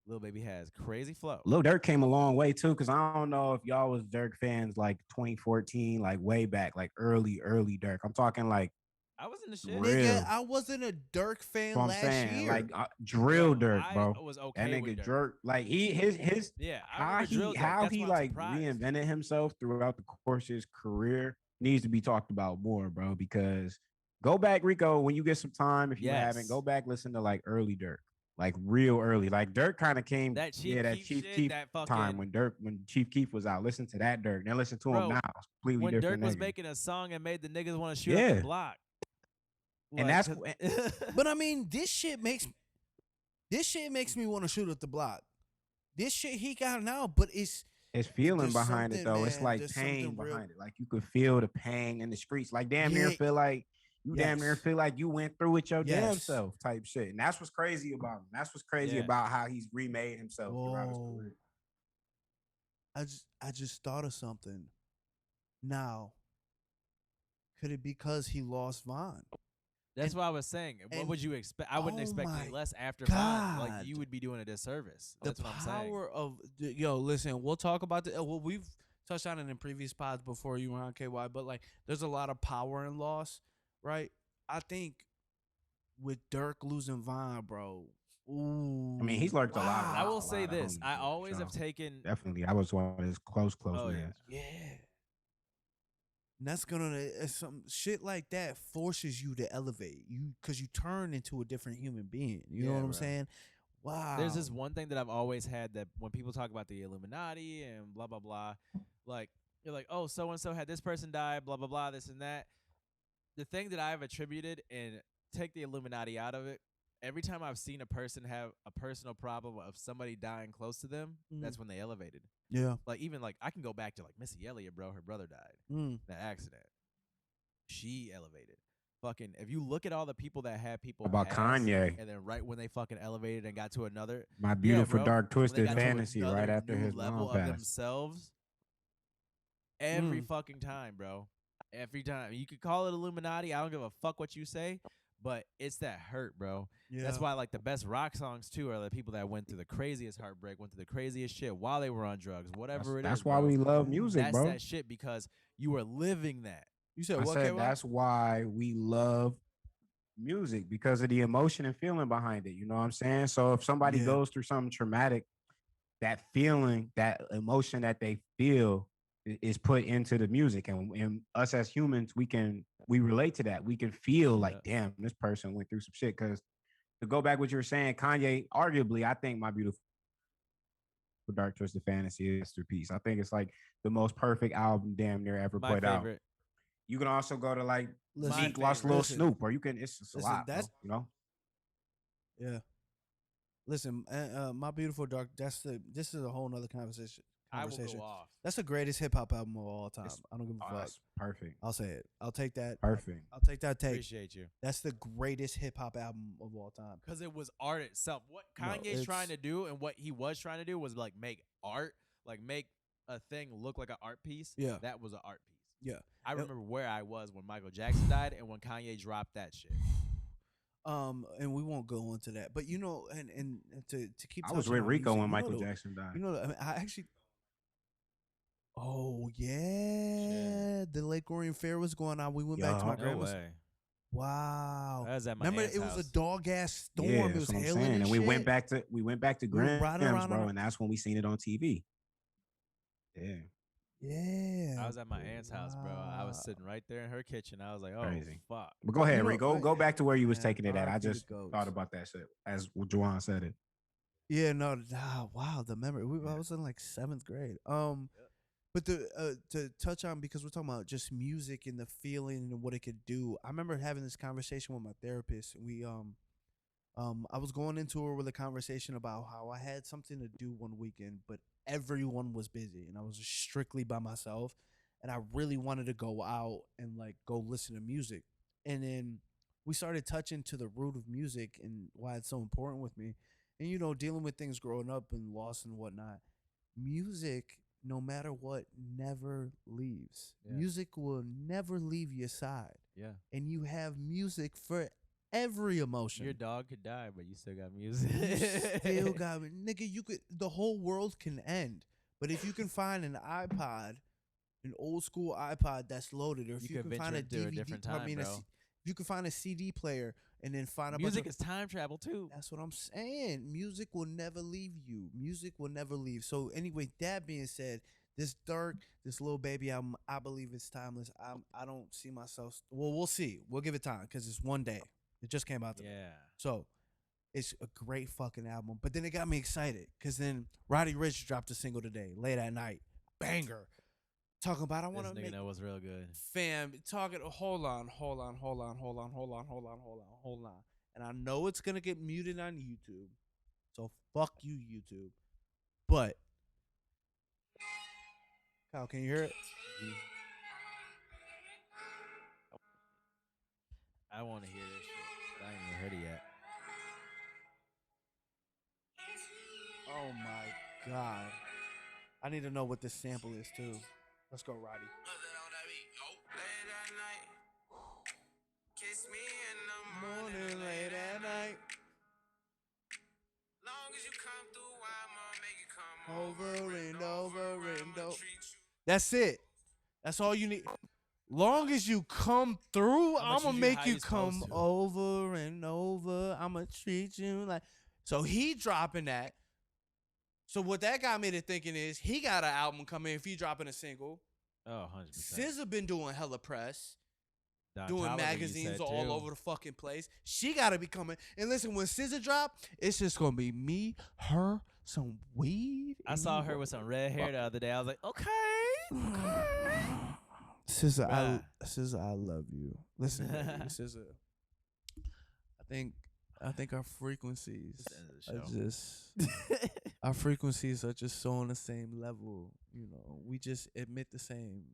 Lil Baby has crazy flow. Lil Durk came a long way too, because I don't know if y'all was Durk fans like 2014, like way back, like early Durk. I'm talking like I was in the shit. Nigga, I wasn't a Dirk fan last year. Like drill Dirk, bro. I was okay that with nigga Dirk. Like his yeah, how he like reinvented himself throughout the course of his career needs to be talked about more, bro. Because go back, Rico, when you get some time, if you haven't, go back, listen to like early Dirk, like real early. Like Dirk kind of came that Chief Keef time when Chief Keef was out. Listen to that Dirk, then listen to him now. It's completely when different. Dirk was making a song and made the niggas want to shoot up the block. And that's but I mean, this shit makes me want to shoot at the block. This shit he got now, but it's feeling behind it though. Man, it's like pain behind it. Like you could feel the pain in the streets. Like damn near feel like damn near feel like you went through it your damn self type shit. And that's what's crazy about him. That's what's crazy about how he's remade himself throughout his career. I just thought of something. Now, could it be because he lost Von? That's what I was saying. What would you expect? I wouldn't expect any less after Von. Like you would be doing a disservice. That's what I'm saying. The power of listen, we'll talk about the well, we've touched on it in previous pods before you were on KY, but like there's a lot of power in loss, right? I think with Dirk losing Von, bro. Ooh, I mean, he's learned a lot. I will say this. I always have taken definitely. I was one of his close man. Yeah. And that's some shit like that forces you to elevate you because you turn into a different human being. You know what I'm saying? Wow. There's this one thing that I've always had that when people talk about the Illuminati and blah blah blah, like you're like, oh, so and so had this person die, blah blah blah, this and that. The thing that I've attributed, and take the Illuminati out of it, every time I've seen a person have a personal problem of somebody dying close to them, that's when they elevated. Yeah. Like even like I can go back to like Missy Elliott, bro. Her brother died in that accident. She elevated. Fucking, if you look at all the people that had people About pass, Kanye, and then right when they fucking elevated and got to another My Beautiful bro, Dark when they Twisted got to Fantasy, right another after new his level mom of passed. themselves, every fucking time, bro. Every time. You could call it Illuminati. I don't give a fuck what you say, but it's that hurt, bro. Yeah. That's why like the best rock songs too are the people that went through the craziest heartbreak, went through the craziest shit while they were on drugs, whatever That's is. why bro. we love music, That's bro. that shit because you were living that. You said I what? said KY? that's why we love music, because of the emotion and feeling behind it. You know what I'm saying? So if somebody goes through something traumatic, that feeling, that emotion that they feel is put into the music. And us as humans, we relate to that. We can feel like, damn, this person went through some shit. Because to go back what you were saying, Kanye, arguably, I think My Beautiful Dark Twisted Fantasy is a masterpiece. I think it's like the most perfect album damn near ever My put favorite. out. You can also go to like Listen, Meek Lost Lil Snoop, or you can, it's just a lot, that's, bro, you know? Yeah. Listen, My Beautiful Dark, this is a whole nother conversation. I will go off. That's the greatest hip hop album of all time. I don't give a fuck. That's perfect. I'll say it. I'll take that. Perfect. I'll take that take. Appreciate you. That's the greatest hip hop album of all time. Because it was art itself. What Kanye's trying to do and what he was trying to do was like make art, like make a thing look like an art piece. Yeah. That was an art piece. Yeah. I remember where I was when Michael Jackson died and when Kanye dropped that shit. And we won't go into that, but you know, and to keep. I was with Rico when Michael Jackson died. You know, I actually. Oh yeah, the Lake Orion Fair was going on. We went back to my grandma's. Way. Wow. That was at my Remember, aunt's it was house. a dog ass storm. Yeah, It was that's what I'm hailing saying. And we shit. went back to riding Grams, around bro, and that's when we seen it on TV. Yeah. Yeah. I was at my aunt's house, bro. I was sitting right there in her kitchen. I was like, oh, Crazy. fuck. But go ahead, You know, Rico. Go back to where you was taking it at. I R.I.P. just the goats. thought about that shit as Juwan said it. Yeah, no, wow, the memory. I was in like 7th grade. But to touch on, because we're talking about just music and the feeling and what it could do. I remember having this conversation with my therapist. We I was going into her with a conversation about how I had something to do one weekend, but everyone was busy and I was strictly by myself, and I really wanted to go out and like go listen to music. And then we started touching to the root of music and why it's so important with me. And you know, dealing with things growing up and loss and whatnot, music, no matter what, never leaves. Yeah. Music will never leave your side. Yeah. And you have music for every emotion. Your dog could die, but you still got music. You still got me. Nigga, the whole world can end. But if you can find an iPod, an old school iPod that's loaded, or if you can find a DVD, different time, bro. if you can find a CD player and then find a Music bunch is time travel too. That's what I'm saying. Music will never leave you. Music will never leave. So anyway, that being said, this little baby album, I believe it's timeless. I don't see myself. Well, we'll see. We'll give it time because it's one day. It just came out today. Yeah. So it's a great fucking album. But then it got me excited because then Roddy Ricch dropped a single today, Late at Night, banger. Talking about I want to make. That was real good. Fam, hold on. And I know it's gonna get muted on YouTube, so fuck you, YouTube. But Kyle, can you hear it? I want to hear this shit. I ain't even heard it yet. Oh my god, I need to know what this sample is too. Let's go, Roddy. Kiss me in the morning, late at night. Long as you come through, I'ma make it come over and over. That's it. That's all you need. Long as you come through, I'ma make you come over and over. I'ma treat you like. So he dropping that. So what that got me to thinking is he got an album coming if he dropping a single. Oh, 100%. SZA been doing hella press. Don Doing Toliver, magazines all over the fucking place. She gotta be coming. And listen, when SZA drop, it's just gonna be me, her, some weed. I saw her with some red hair the other day. I was like, okay. Bruh. SZA, I love you. Listen, baby, SZA. I think our frequencies It's the end of the are show. just our frequencies are just so on the same level. You know, we just emit the same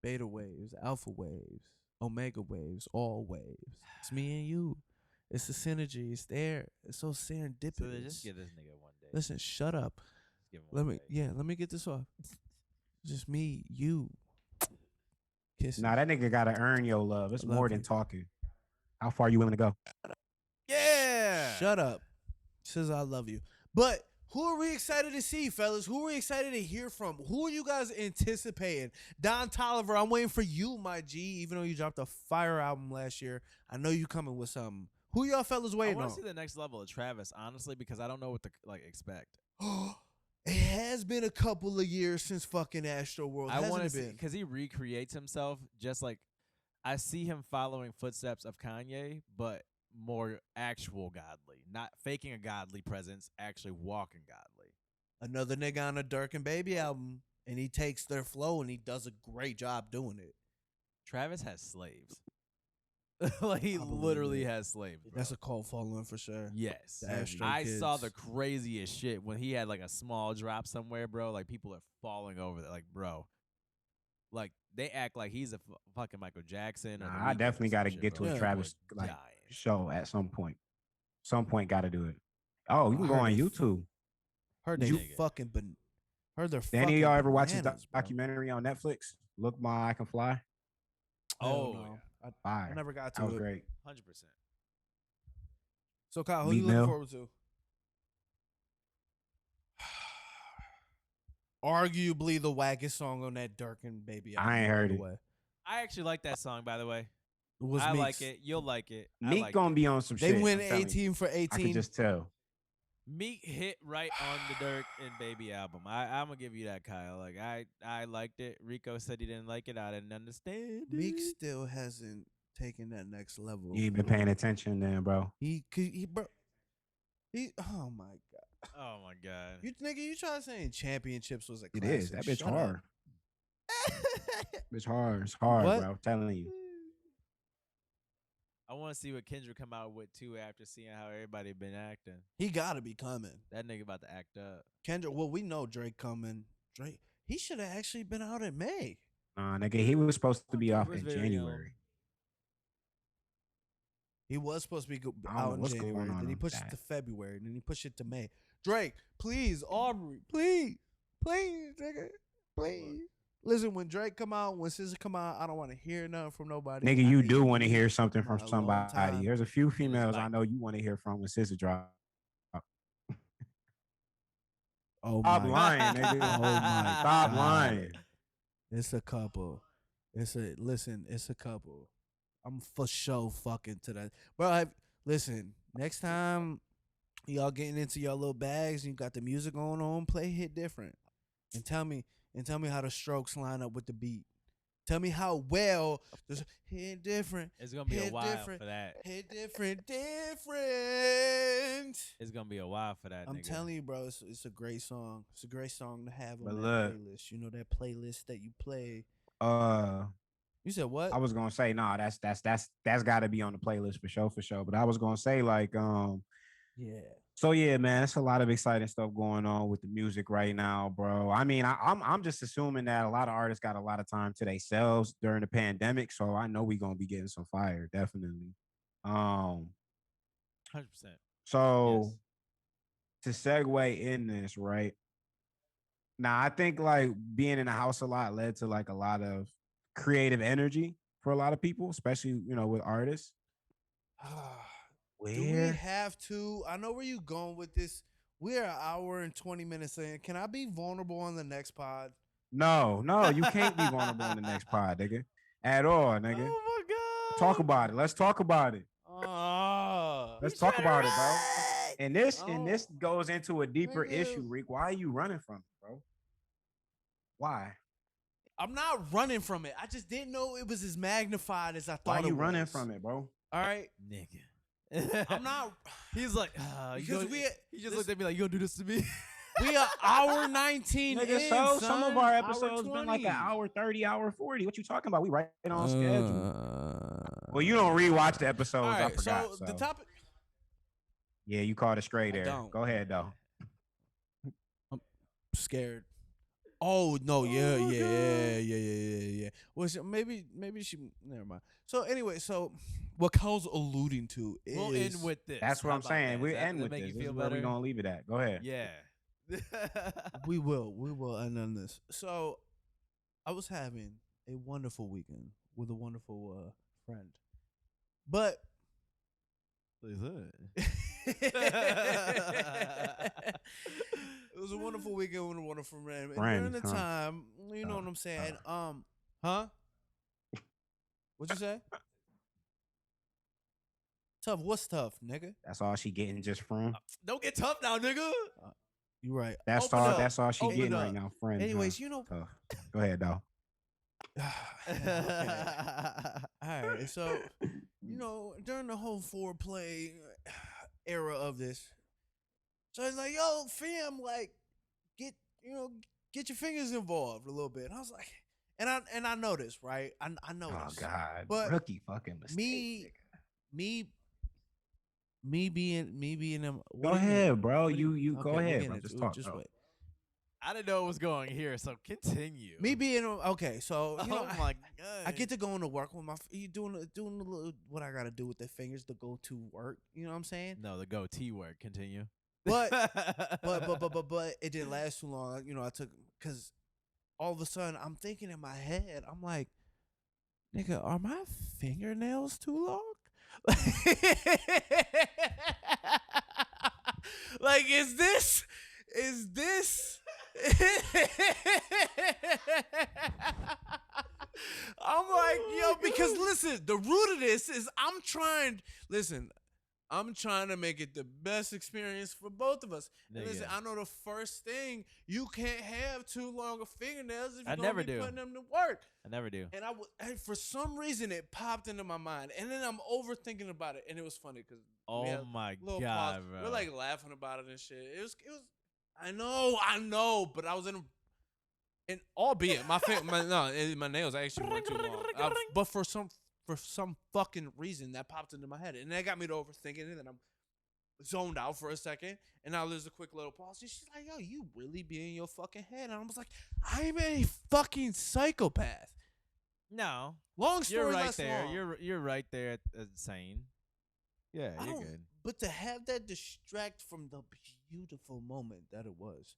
beta waves, alpha waves, omega waves, all waves. It's me and you. It's the synergy. It's there. It's so serendipitous. So they just give this nigga one day. Listen, shut up. Just give him one day. Let me get this off. Just me, you. Kisses. Nah, that nigga gotta earn your love. It's I love more than you. talking. How far you willing to go? Yeah. Shut up. Says I love you. But who are we excited to see, fellas? Who are we excited to hear from? Who are you guys anticipating? Don Toliver, I'm waiting for you, my G. Even though you dropped a fire album last year, I know you coming with something. Who y'all fellas I waiting want on? to see the next level of Travis, honestly, because I don't know what to expect. It has been a couple of years since fucking Astro World. I want to Hasn't see it been? because he recreates himself just like I see him following footsteps of Kanye, but more actual godly, not faking a godly presence, actually walking godly. Another nigga on a Dirk and Baby album, and he takes their flow and he does a great job doing it. Travis has slaves. Like he I believe literally it. has slaves. Bro. That's a cult following for sure. Yes. The Astro I saw kids. the craziest shit when he had like a small drop somewhere, bro. Like people are falling over there. Like, bro. Like they act like he's a fucking Michael Jackson. Or The Nah, I Weeknd or definitely some got to shit, get bro. to a Yeah. Travis People are like dying. show at some point. Some point, got to do it. Oh, you can go heard on they- YouTube. Heard Did they you- fucking heard they're Did any fucking of y'all ever watch his bananas, bro. documentary on Netflix? Look, Ma, I Can Fly. Hell Oh, no. I Fire. never got That to was it. great. 100%. So Kyle, who Meat you looking Mill. forward to? Arguably the wackest song on that Dirk and Baby album. I ain't all heard the it. way. I actually like that song, by the way. Was I Meek's. like it. You'll like it. I Meek like gonna it. be on some They shit. win I'm telling you. 18 for I can 18. just tell. Meek hit right on the Dirk and Baby album. I'm gonna give you that, Kyle. Like I liked it. Rico said he didn't like it. I didn't understand. Meek it. still hasn't taken that next level. You ain't been paying attention then, bro. Oh my god. Oh my god. You nigga, you trying to say championships was a It classic. is. That bitch Shut up. hard. It's hard. It's hard, What? bro. I'm telling you. I want to see what Kendrick come out with too after seeing how everybody been acting. He gotta be coming. That nigga about to act up. Kendrick, well, we know Drake coming. Drake, he should have actually been out in May. Nah, nigga, he was supposed to be off was in very January. He was supposed to be I don't know out in what's going January. on Then he with pushed it that. to February. Then he pushed it to May. Drake, please, Aubrey, please, nigga, please. Listen, when Drake come out, when SZA come out, I don't want to hear nothing from nobody. Nigga, I you need do to want to be hear something for from a long time. somebody. There's a few females I like- know you want to hear from when SZA drop. Oh Stop my, lying, nigga. oh my Stop God. lying. It's a couple. It's a couple. I'm for sure fucking to that. Bro, listen, next time y'all getting into your little bags and you got the music going on, play Hit Different. And tell me how the strokes line up with the beat. Tell me how well this Hit Different. It's gonna be a Hit while different. for that. Hit different. It's gonna be a while for that. I'm nigga. telling you, bro, it's a great song. It's a great song to have on But that look. playlist. You know that playlist that you play. You said what? I was gonna say, nah, that's got to be on the playlist for sure. But I was gonna say, like, Yeah. so yeah, man, it's a lot of exciting stuff going on with the music right now, bro. I mean, I'm just assuming that a lot of artists got a lot of time to themselves during the pandemic, so I know we gonna be getting some fire, definitely. 100%. So to segue in this, right? Now, I think like being in the house a lot led to like a lot of creative energy for a lot of people, especially, with artists. Do we have to? I know where you going with this. We're an hour and 20 minutes in. Can I be vulnerable on the next pod? No, you can't be vulnerable in the next pod, nigga. At all, nigga. Oh my god. Talk about it. Let's talk about it. Let's talk about it, bro. And this goes into a deeper Nigga. issue, Rick. Why are you running from it, bro? Why? I'm not running from it. I just didn't know it was as magnified as I thought Why it you was. running from it, bro? All right. Nigga. I'm not. He's like, Because he just looked at me like, you gonna do this to me? We are hour 19 Nigga, in, so son. some of our Hour episodes been like 20. an hour 30, hour 40. What you talking about? We right on schedule. Uh, Well, you don't rewatch the all episodes. I right, forgot. so So the topic. yeah, you called it straight I there. don't. Go ahead though. I'm scared. Oh no, yeah. Well, maybe she. Never mind. So anyway, so what Kyle's alluding to is We'll end with this. That's what How I'm about saying. that? We Does that end with make this. you This feel is where better? we gonna leave it at. Go ahead. Yeah. we will end on this. So I was having a wonderful weekend with a wonderful friend, but it was a wonderful weekend with a wonderful friend. And during the time, you know what I'm saying? Huh? What'd you say? Tough. What's tough, nigga? That's all she getting just from. Don't get tough now, nigga. You right. That's Open all. up. That's all she Open getting up. right now, friend. Anyways, you know. Tough. Go ahead though. Okay. All right. So, you know, during the whole foreplay era of this, so it's like, yo, fam, like, get your fingers involved a little bit. And I was like, and I know this, right? I know Oh this. God, But rookie fucking mistake. me being them. Go ahead, bro. You go ahead, bro. Just talk. Just wait. I didn't know it was going here, so continue. Me being okay, so you know, oh my god, I get to go into work with my doing a little what I gotta do with the fingers to go to work. You know what I'm saying? No, the goatee word. Continue. But it didn't last too long. You know, I took because all of a sudden I'm thinking in my head, I'm like, nigga, are my fingernails too long? Like, is this? I'm like, yo, because listen, the root of this is I'm trying to make it the best experience for both of us. And listen, I know the first thing, you can't have too long of fingernails if you're going to be putting them to work. I never do. And for some reason, it popped into my mind. And then I'm overthinking about it. And it was funny because oh my god, bro. We're like laughing about it and shit. It was. I know, but I was in. And albeit my nails actually weren't too long. But for some fucking reason that popped into my head, and that got me to overthinking it. And I'm zoned out for a second, and now there's a quick little pause. And she's like, "Yo, you really be in your fucking head?" And I was like, "I'm a fucking psychopath." No, long story. You're right less there. long. You're right there at sane. Yeah, you're good. But to have that distract from the beautiful moment that it was.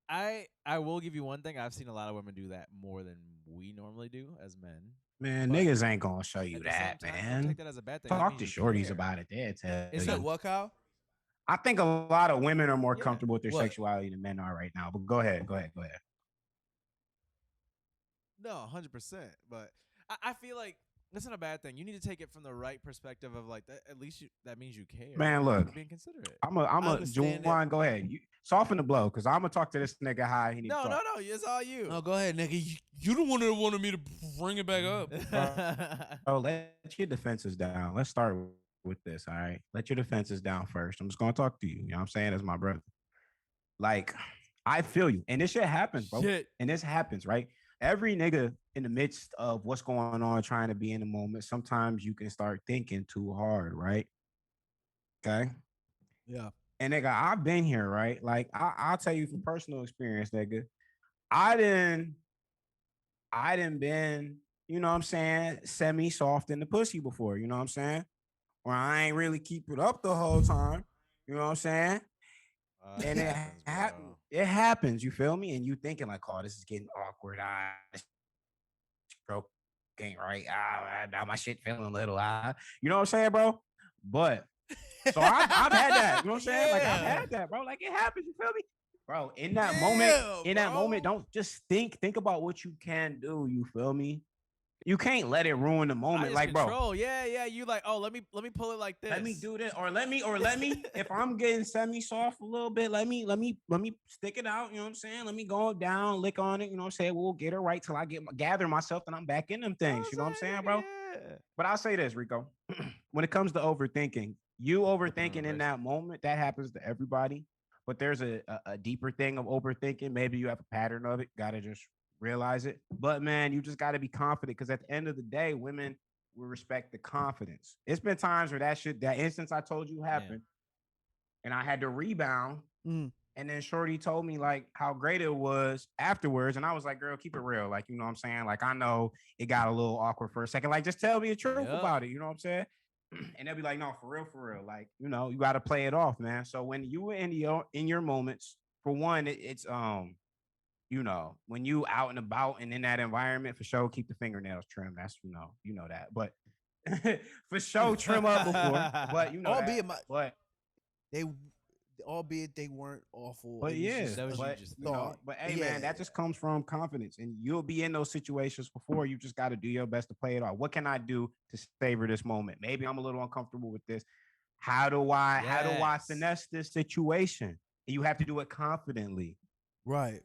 I will give you one thing. I've seen a lot of women do that more than we normally do as men. Man, niggas ain't gonna show you At that, the same time, man. don't take that as a bad thing. Talk to shorties about it. Is that what, Kyle? I think a lot of women are more comfortable with their sexuality than men are right now. But go ahead. No, 100%. But I feel like that's not a bad thing. You need to take it from the right perspective of like that. At least that means you care. Man, look, you're being considerate. I'm a Juwan, go ahead. You soften the blow, because I'm gonna talk to this nigga how he needs to talk. No, it's all you. No, go ahead, nigga. You the one that wanted me to bring it back up. Oh, let your defenses down. Let's start with this, all right? Let your defenses down first. I'm just gonna talk to you. You know what I'm saying? As my brother. Like, I feel you. And this shit happens, bro. And this happens, right? Every nigga in the midst of what's going on, trying to be in the moment, sometimes you can start thinking too hard, right? Okay? Yeah. And nigga, I've been here, right? Like, I'll tell you from personal experience, nigga. I didn't been, you know what I'm saying, semi-soft in the pussy before, you know what I'm saying? Or I ain't really keep it up the whole time, you know what I'm saying? And it happens, you feel me? And you thinking like, oh, this is getting awkward. Stroke ain't right. Now my shit feeling a little. You know what I'm saying, bro? But so I've had that. You know what I'm saying? Like, I've had that, bro. Like, it happens. You feel me, bro? In that moment, don't just think about what you can do. You feel me? You can't let it ruin the moment, like, control. bro. Yeah. You like, oh, let me pull it like this. Let me do this, or let me. If I'm getting semi-soft a little bit, let me stick it out. You know what I'm saying? Let me go down, lick on it. You know what I'm saying? We'll get it right till I gather myself, and I'm back in them things. You know what I'm saying, bro? Yeah. But I'll say this, Rico. When it comes to overthinking, you overthinking in that moment, that happens to everybody. but there's a deeper thing of overthinking. Maybe you have a pattern of it. Gotta just realize it. But man, you just gotta be confident because at the end of the day, women will respect the confidence. It's been times where that instance I told you happened, and I had to rebound. And then Shorty told me like how great it was afterwards. And I was like, girl, keep it real. Like, you know what I'm saying? Like, I know it got a little awkward for a second. Like, just tell me the truth about it. You know what I'm saying? And they'll be like, no, for real. Like, you know, you got to play it off, man. So when you were in your moments, for one, it's you know, when you out and about and in that environment, for sure, keep the fingernails trimmed. That's you know that. But for sure, trim up before. But you know albeit that. albeit they weren't awful. But yeah, thought. But hey, man, that just comes from confidence, and you'll be in those situations before. You just got to do your best to play it off. What can I do to savor this moment? Maybe I'm a little uncomfortable with this. How do I finesse this situation? And you have to do it confidently. Right.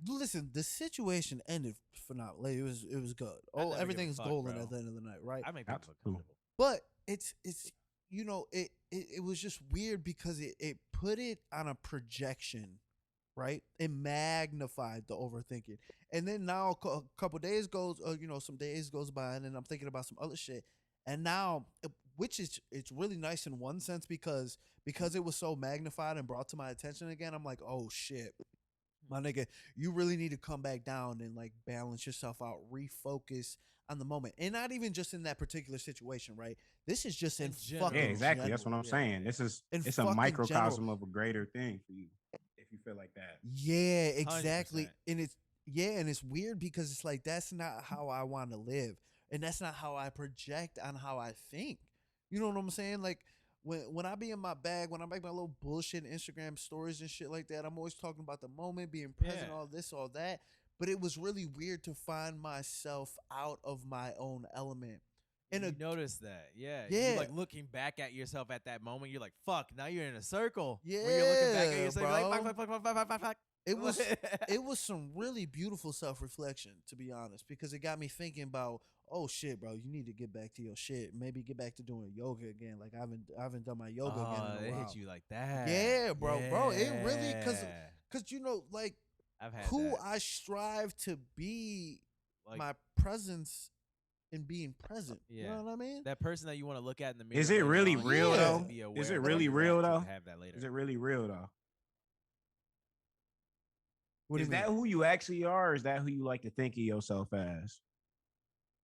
Listen, the situation ended phenomenally. It was good. Oh, everything's golden at the end of the night, right? I make people look comfortable. But it's you know, it was just weird because it put it on a projection, right? It magnified the overthinking. And then now a couple days goes, some days goes by, and then I'm thinking about some other shit. And now, which is, it's really nice in one sense because it was so magnified and brought to my attention again, I'm like, oh shit, my nigga, you really need to come back down and like balance yourself out, refocus on the moment, and not even just in that particular situation, right? This is just in fucking exactly. general. That's what I'm saying. It's a microcosm of a greater thing for you, if you feel like that. Yeah, exactly. 100%. And it's weird because it's like that's not how I want to live, and that's not how I project on how I think. You know what I'm saying? Like when I be in my bag, when I make my little bullshit Instagram stories and shit like that, I'm always talking about the moment, being present, all this, all that. But it was really weird to find myself out of my own element. And you notice that, yeah. You're like looking back at yourself at that moment. You're like, "Fuck!" Now you're in a circle. Yeah, where you're looking back at yourself, bro. Like, fuck. It was some really beautiful self-reflection, to be honest, because it got me thinking about, oh shit, bro, you need to get back to your shit. Maybe get back to doing yoga again. Like I haven't done my yoga again in a while. It hit you like that. Yeah, bro. It really because you know, like. I've had who that. I strive to be, like, my presence in being present. Yeah. You know what I mean? That person that you want to look at in the mirror. Is it really real though? Is it really real though? Have that later. Is it really real though? Is that who you actually are, or is that who you like to think of yourself as?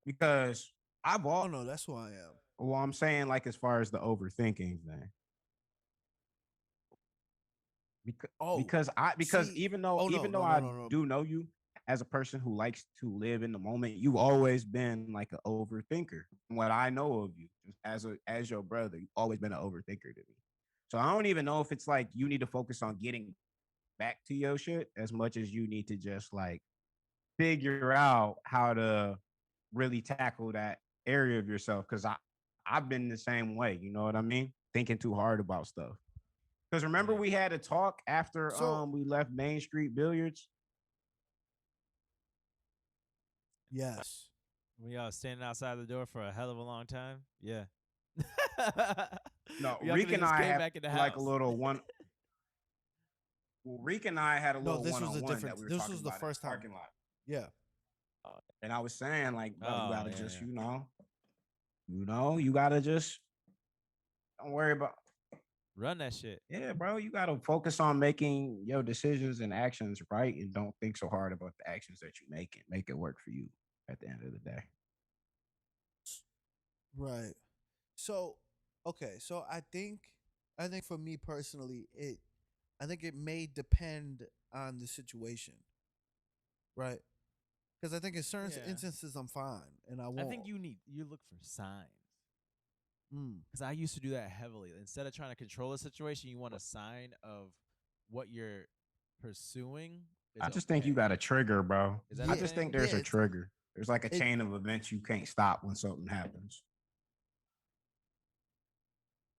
Because no, that's who I am. Well, I'm saying like as far as the overthinking thing. Because even though I do know you as a person who likes to live in the moment, you've always been like an overthinker. From what I know of you, as your brother, you've always been an overthinker to me. So I don't even know if it's like you need to focus on getting back to your shit as much as you need to just like figure out how to really tackle that area of yourself. Because I've been the same way. You know what I mean? Thinking too hard about stuff. Because remember we had a talk after we left Main Street Billiards? Yes. We all standing outside the door for a hell of a long time. Yeah. No, Rick and I had like a little one. Well, Rick and I had a little one-on-one that we were this was the first time. Parking lot. Yeah. And I was saying like, bro, you gotta just, you gotta just don't worry about. Run that shit. Yeah, bro. You got to focus on making your decisions and actions right, and don't think so hard about the actions that you make. Make it work for you at the end of the day. Right. So, okay. So I think for me personally, I think it may depend on the situation. Right. Because I think in certain instances I'm fine, and I won't. I think you look for signs. Because I used to do that heavily. Instead of trying to control a situation, you want a sign of what you're pursuing. I just think you got a trigger, bro. I just think there's a trigger. There's like a chain of events you can't stop when something happens.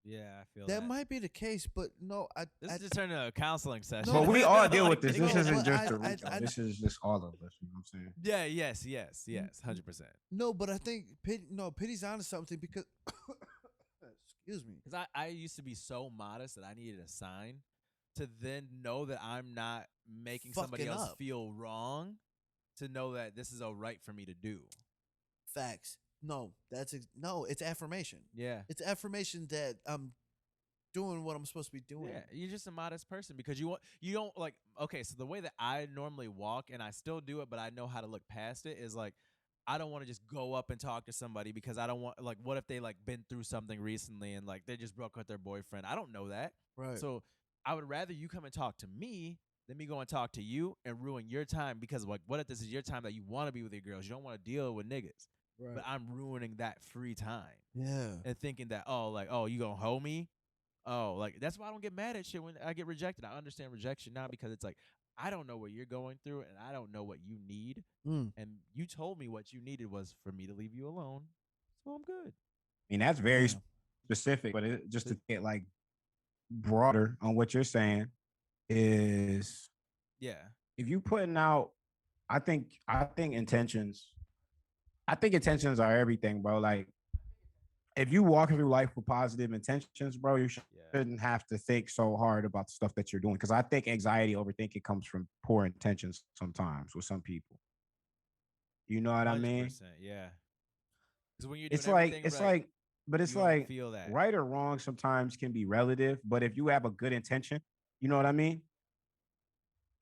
Yeah, I feel that might be the case, but no, this is just turning into a counseling session. But we all deal with this. This isn't just a Rico. This is just all of us. You know what I'm saying? Yeah. Yes. 100%. No, but I think Pitty's onto something because. Excuse me. Because I used to be so modest that I needed a sign to then know that I'm not making somebody Fucking else up. feel wrong, to know that this is all right for me to do. Facts. No, no. It's affirmation. Yeah. It's affirmation that I'm doing what I'm supposed to be doing. Yeah, you're just a modest person because you don't like. Okay, so the way that I normally walk, and I still do it, but I know how to look past it, is like I don't want to just go up and talk to somebody because I don't want, like, what if they like been through something recently and like they just broke up with their boyfriend? I don't know that. Right. So I would rather you come and talk to me than me go and talk to you and ruin your time, because like, what if this is your time that you want to be with your girls? You don't want to deal with niggas. Right. But I'm ruining that free time. Yeah. And thinking that, you gonna hold me? Oh, like, that's why I don't get mad at shit when I get rejected. I understand rejection now because it's like, I don't know what you're going through and I don't know what you need. And you told me what you needed was for me to leave you alone. So I'm good. I mean, that's very specific, but just to get like broader on what you're saying is, if you putting out, I think intentions are everything, bro. Like, if you walk through life with positive intentions, bro, you shouldn't have to think so hard about the stuff that you're doing. Because I think anxiety, overthinking comes from poor intentions sometimes with some people. You know what I mean? Yeah. Because when you're doing it's like, feel that. Right or wrong sometimes can be relative. But if you have a good intention, you know what I mean?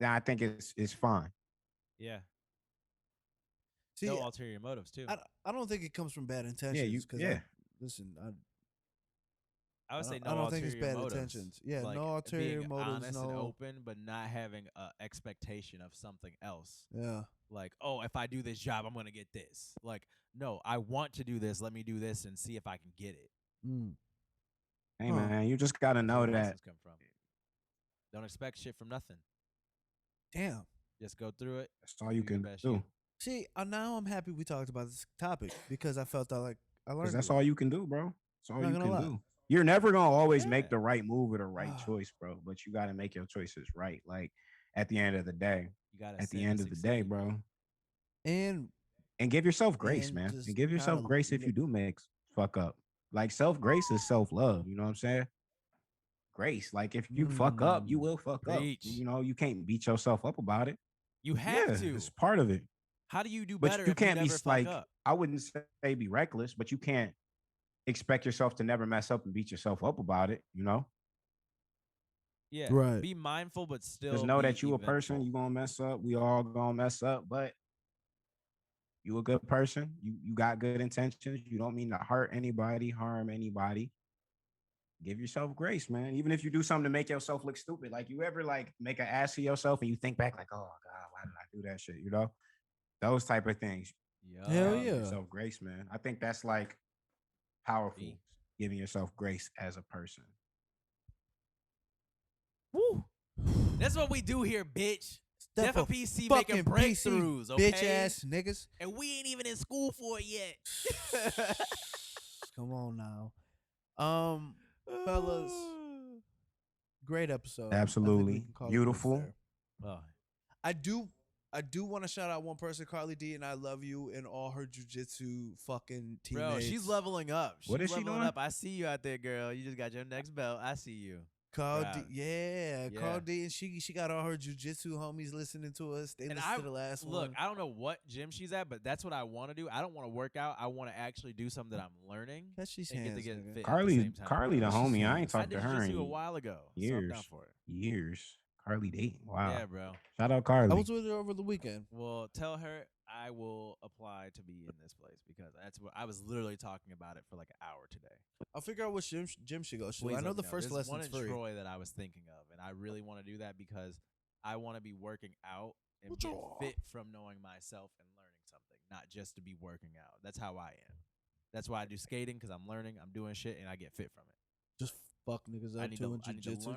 Then I think it's fine. Yeah. See, no ulterior motives too. I don't think it comes from bad intentions. Listen, I would say no. I don't think it's ulterior bad motives. intentions. Yeah, Like, no ulterior being motives. honest no and open, but not having an expectation of something else. Yeah. Like, oh, if I do this job, I'm gonna get this. Like, no, I want to do this. Let me do this and see if I can get it. Hey man, you just gotta know that. Come from. Don't expect shit from nothing. Damn. Just go through it. That's all you can do. See, now I'm happy we talked about this topic because I felt like I learned. That's all you can do, bro. That's all you can lie. do. You're never gonna always make the right move or the right choice, bro. But you gotta make your choices right. Like, at the end of the day, bro. And give yourself grace, man. And give yourself grace if you do make fuck up. Like, self-grace is self-love. You know what I'm saying? Grace. Like, if you fuck up, you will fuck up. You know, you can't beat yourself up about it. You have to. It's part of it. How do you do But better? you if can't you be never like, fuck up? I wouldn't say be reckless, but you can't expect yourself to never mess up and beat yourself up about it, you know? Yeah. Right. Be mindful, but still Just know that you eventful. a person, you gonna mess up. We all gonna mess up, but you a good person. You got good intentions. You don't mean to hurt anybody, harm anybody. Give yourself grace, man. Even if you do something to make yourself look stupid. Like, you ever like make an ass of yourself and you think back like, oh God, why did I do that shit? You know? Those type of things. Hell Give yeah. yourself grace, man. I think that's like powerful. Giving yourself grace as a person. Woo. That's what we do here, bitch. Step Def PC making breakthroughs, okay? Bitch ass niggas. And we ain't even in school for it yet. Come on now. Fellas. Great episode. Absolutely. Beautiful. I do want to shout out one person, Carly D, and I love you and all her jiu-jitsu fucking teammates. Bro, she's leveling up. What is she leveling doing? up. I see you out there, girl. You just got your next belt. I see you. Carl D, Carl D, and she got all her jiu-jitsu homies listening to us. They listened to the last one. Look, I don't know what gym she's at, but that's what I want to do. I don't want to work out. I want to actually do something that I'm learning. Catch these and hands, get to get nigga. fit Carly, at the same time. Carly, the homie. I ain't talked to her in in a while ago. years. So I'm down for it. Years. Carly dating. Wow. Yeah, bro. Shout out Carly. I was with her over the weekend. Well, tell her I will apply to be in this place because that's what I was literally talking about it for like an hour today. I'll figure out which gym she goes to. Please I know let the me first There's one lesson's in free. Troy that I was thinking of, and I really want to do that because I want to be working out and get fit from knowing myself and learning something, not just to be working out. That's how I am. That's why I do skating, because I'm learning, I'm doing shit, and I get fit from it. Just fuck niggas up too in jiu-jitsu.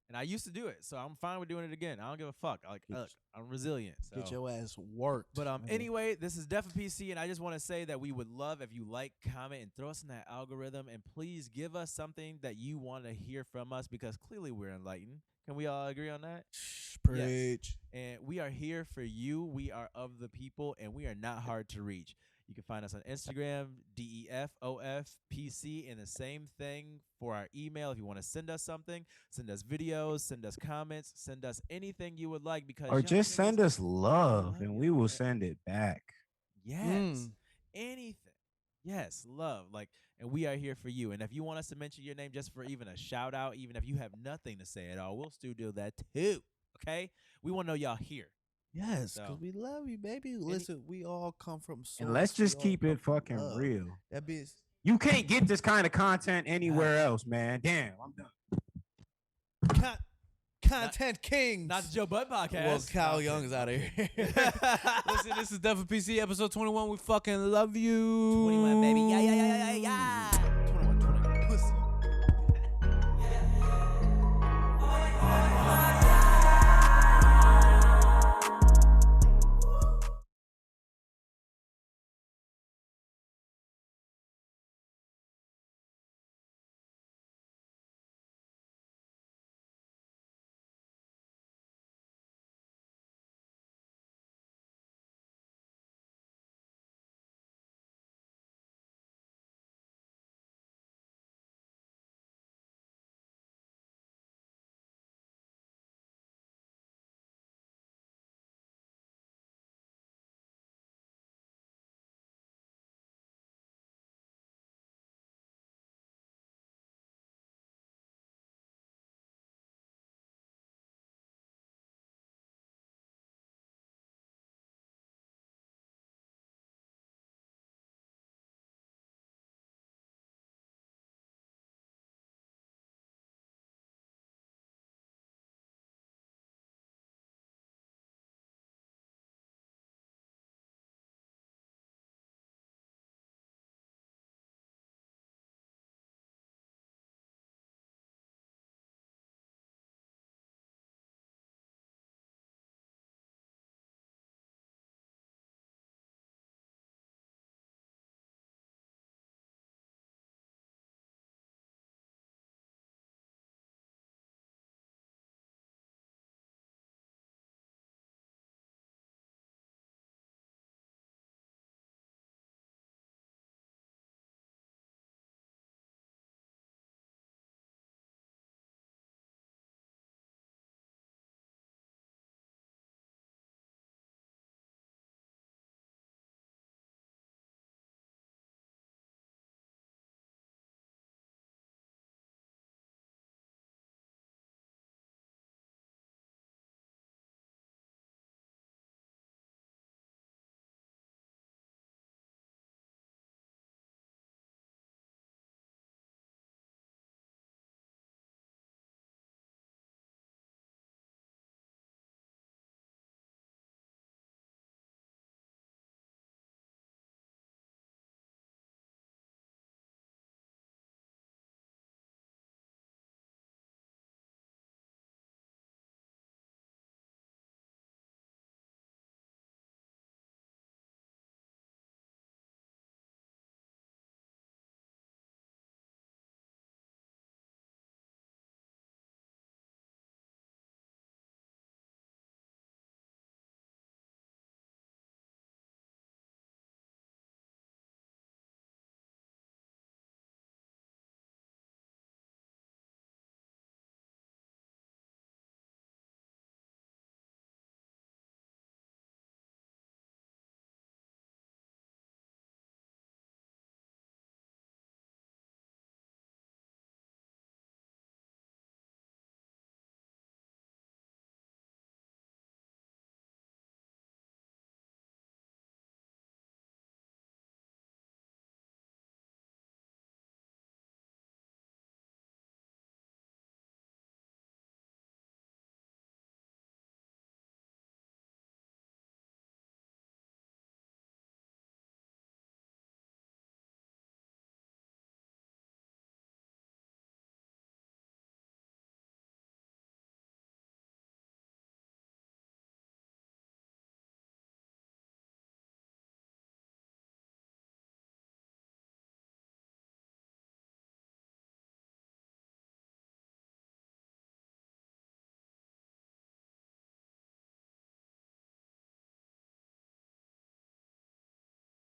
And I used to do it, so I'm fine with doing it again. I don't give a fuck. Like, look, I'm resilient. So. Get your ass worked. But anyway, this is Def PC, and I just want to say that we would love if you like, comment, and throw us in that algorithm. And please give us something that you want to hear from us, because clearly we're enlightened. Can we all agree on that? Preach. Yes. And we are here for you. We are of the people, and we are not hard to reach. You can find us on Instagram, DEFOFPC, and the same thing for our email. If you want to send us something, send us videos, send us comments, send us anything you would like. Because Or just send us love and we will y'all. send it back. Yes. Anything. Yes, love. And we are here for you. And if you want us to mention your name just for even a shout out, even if you have nothing to say at all, we'll still do that too. Okay? We want to know y'all here. Yes, So- because we love you, baby. Listen, we all come from source. And let's just We all keep come it from fucking love. real. That means You can't get this kind of content anywhere else, man. Damn, I'm done. content kings. Not the Joe Butt podcast. Well, Kyle Young is out of here. Listen, this is Def of PC episode 21. We fucking love you. 21, baby. Yeah.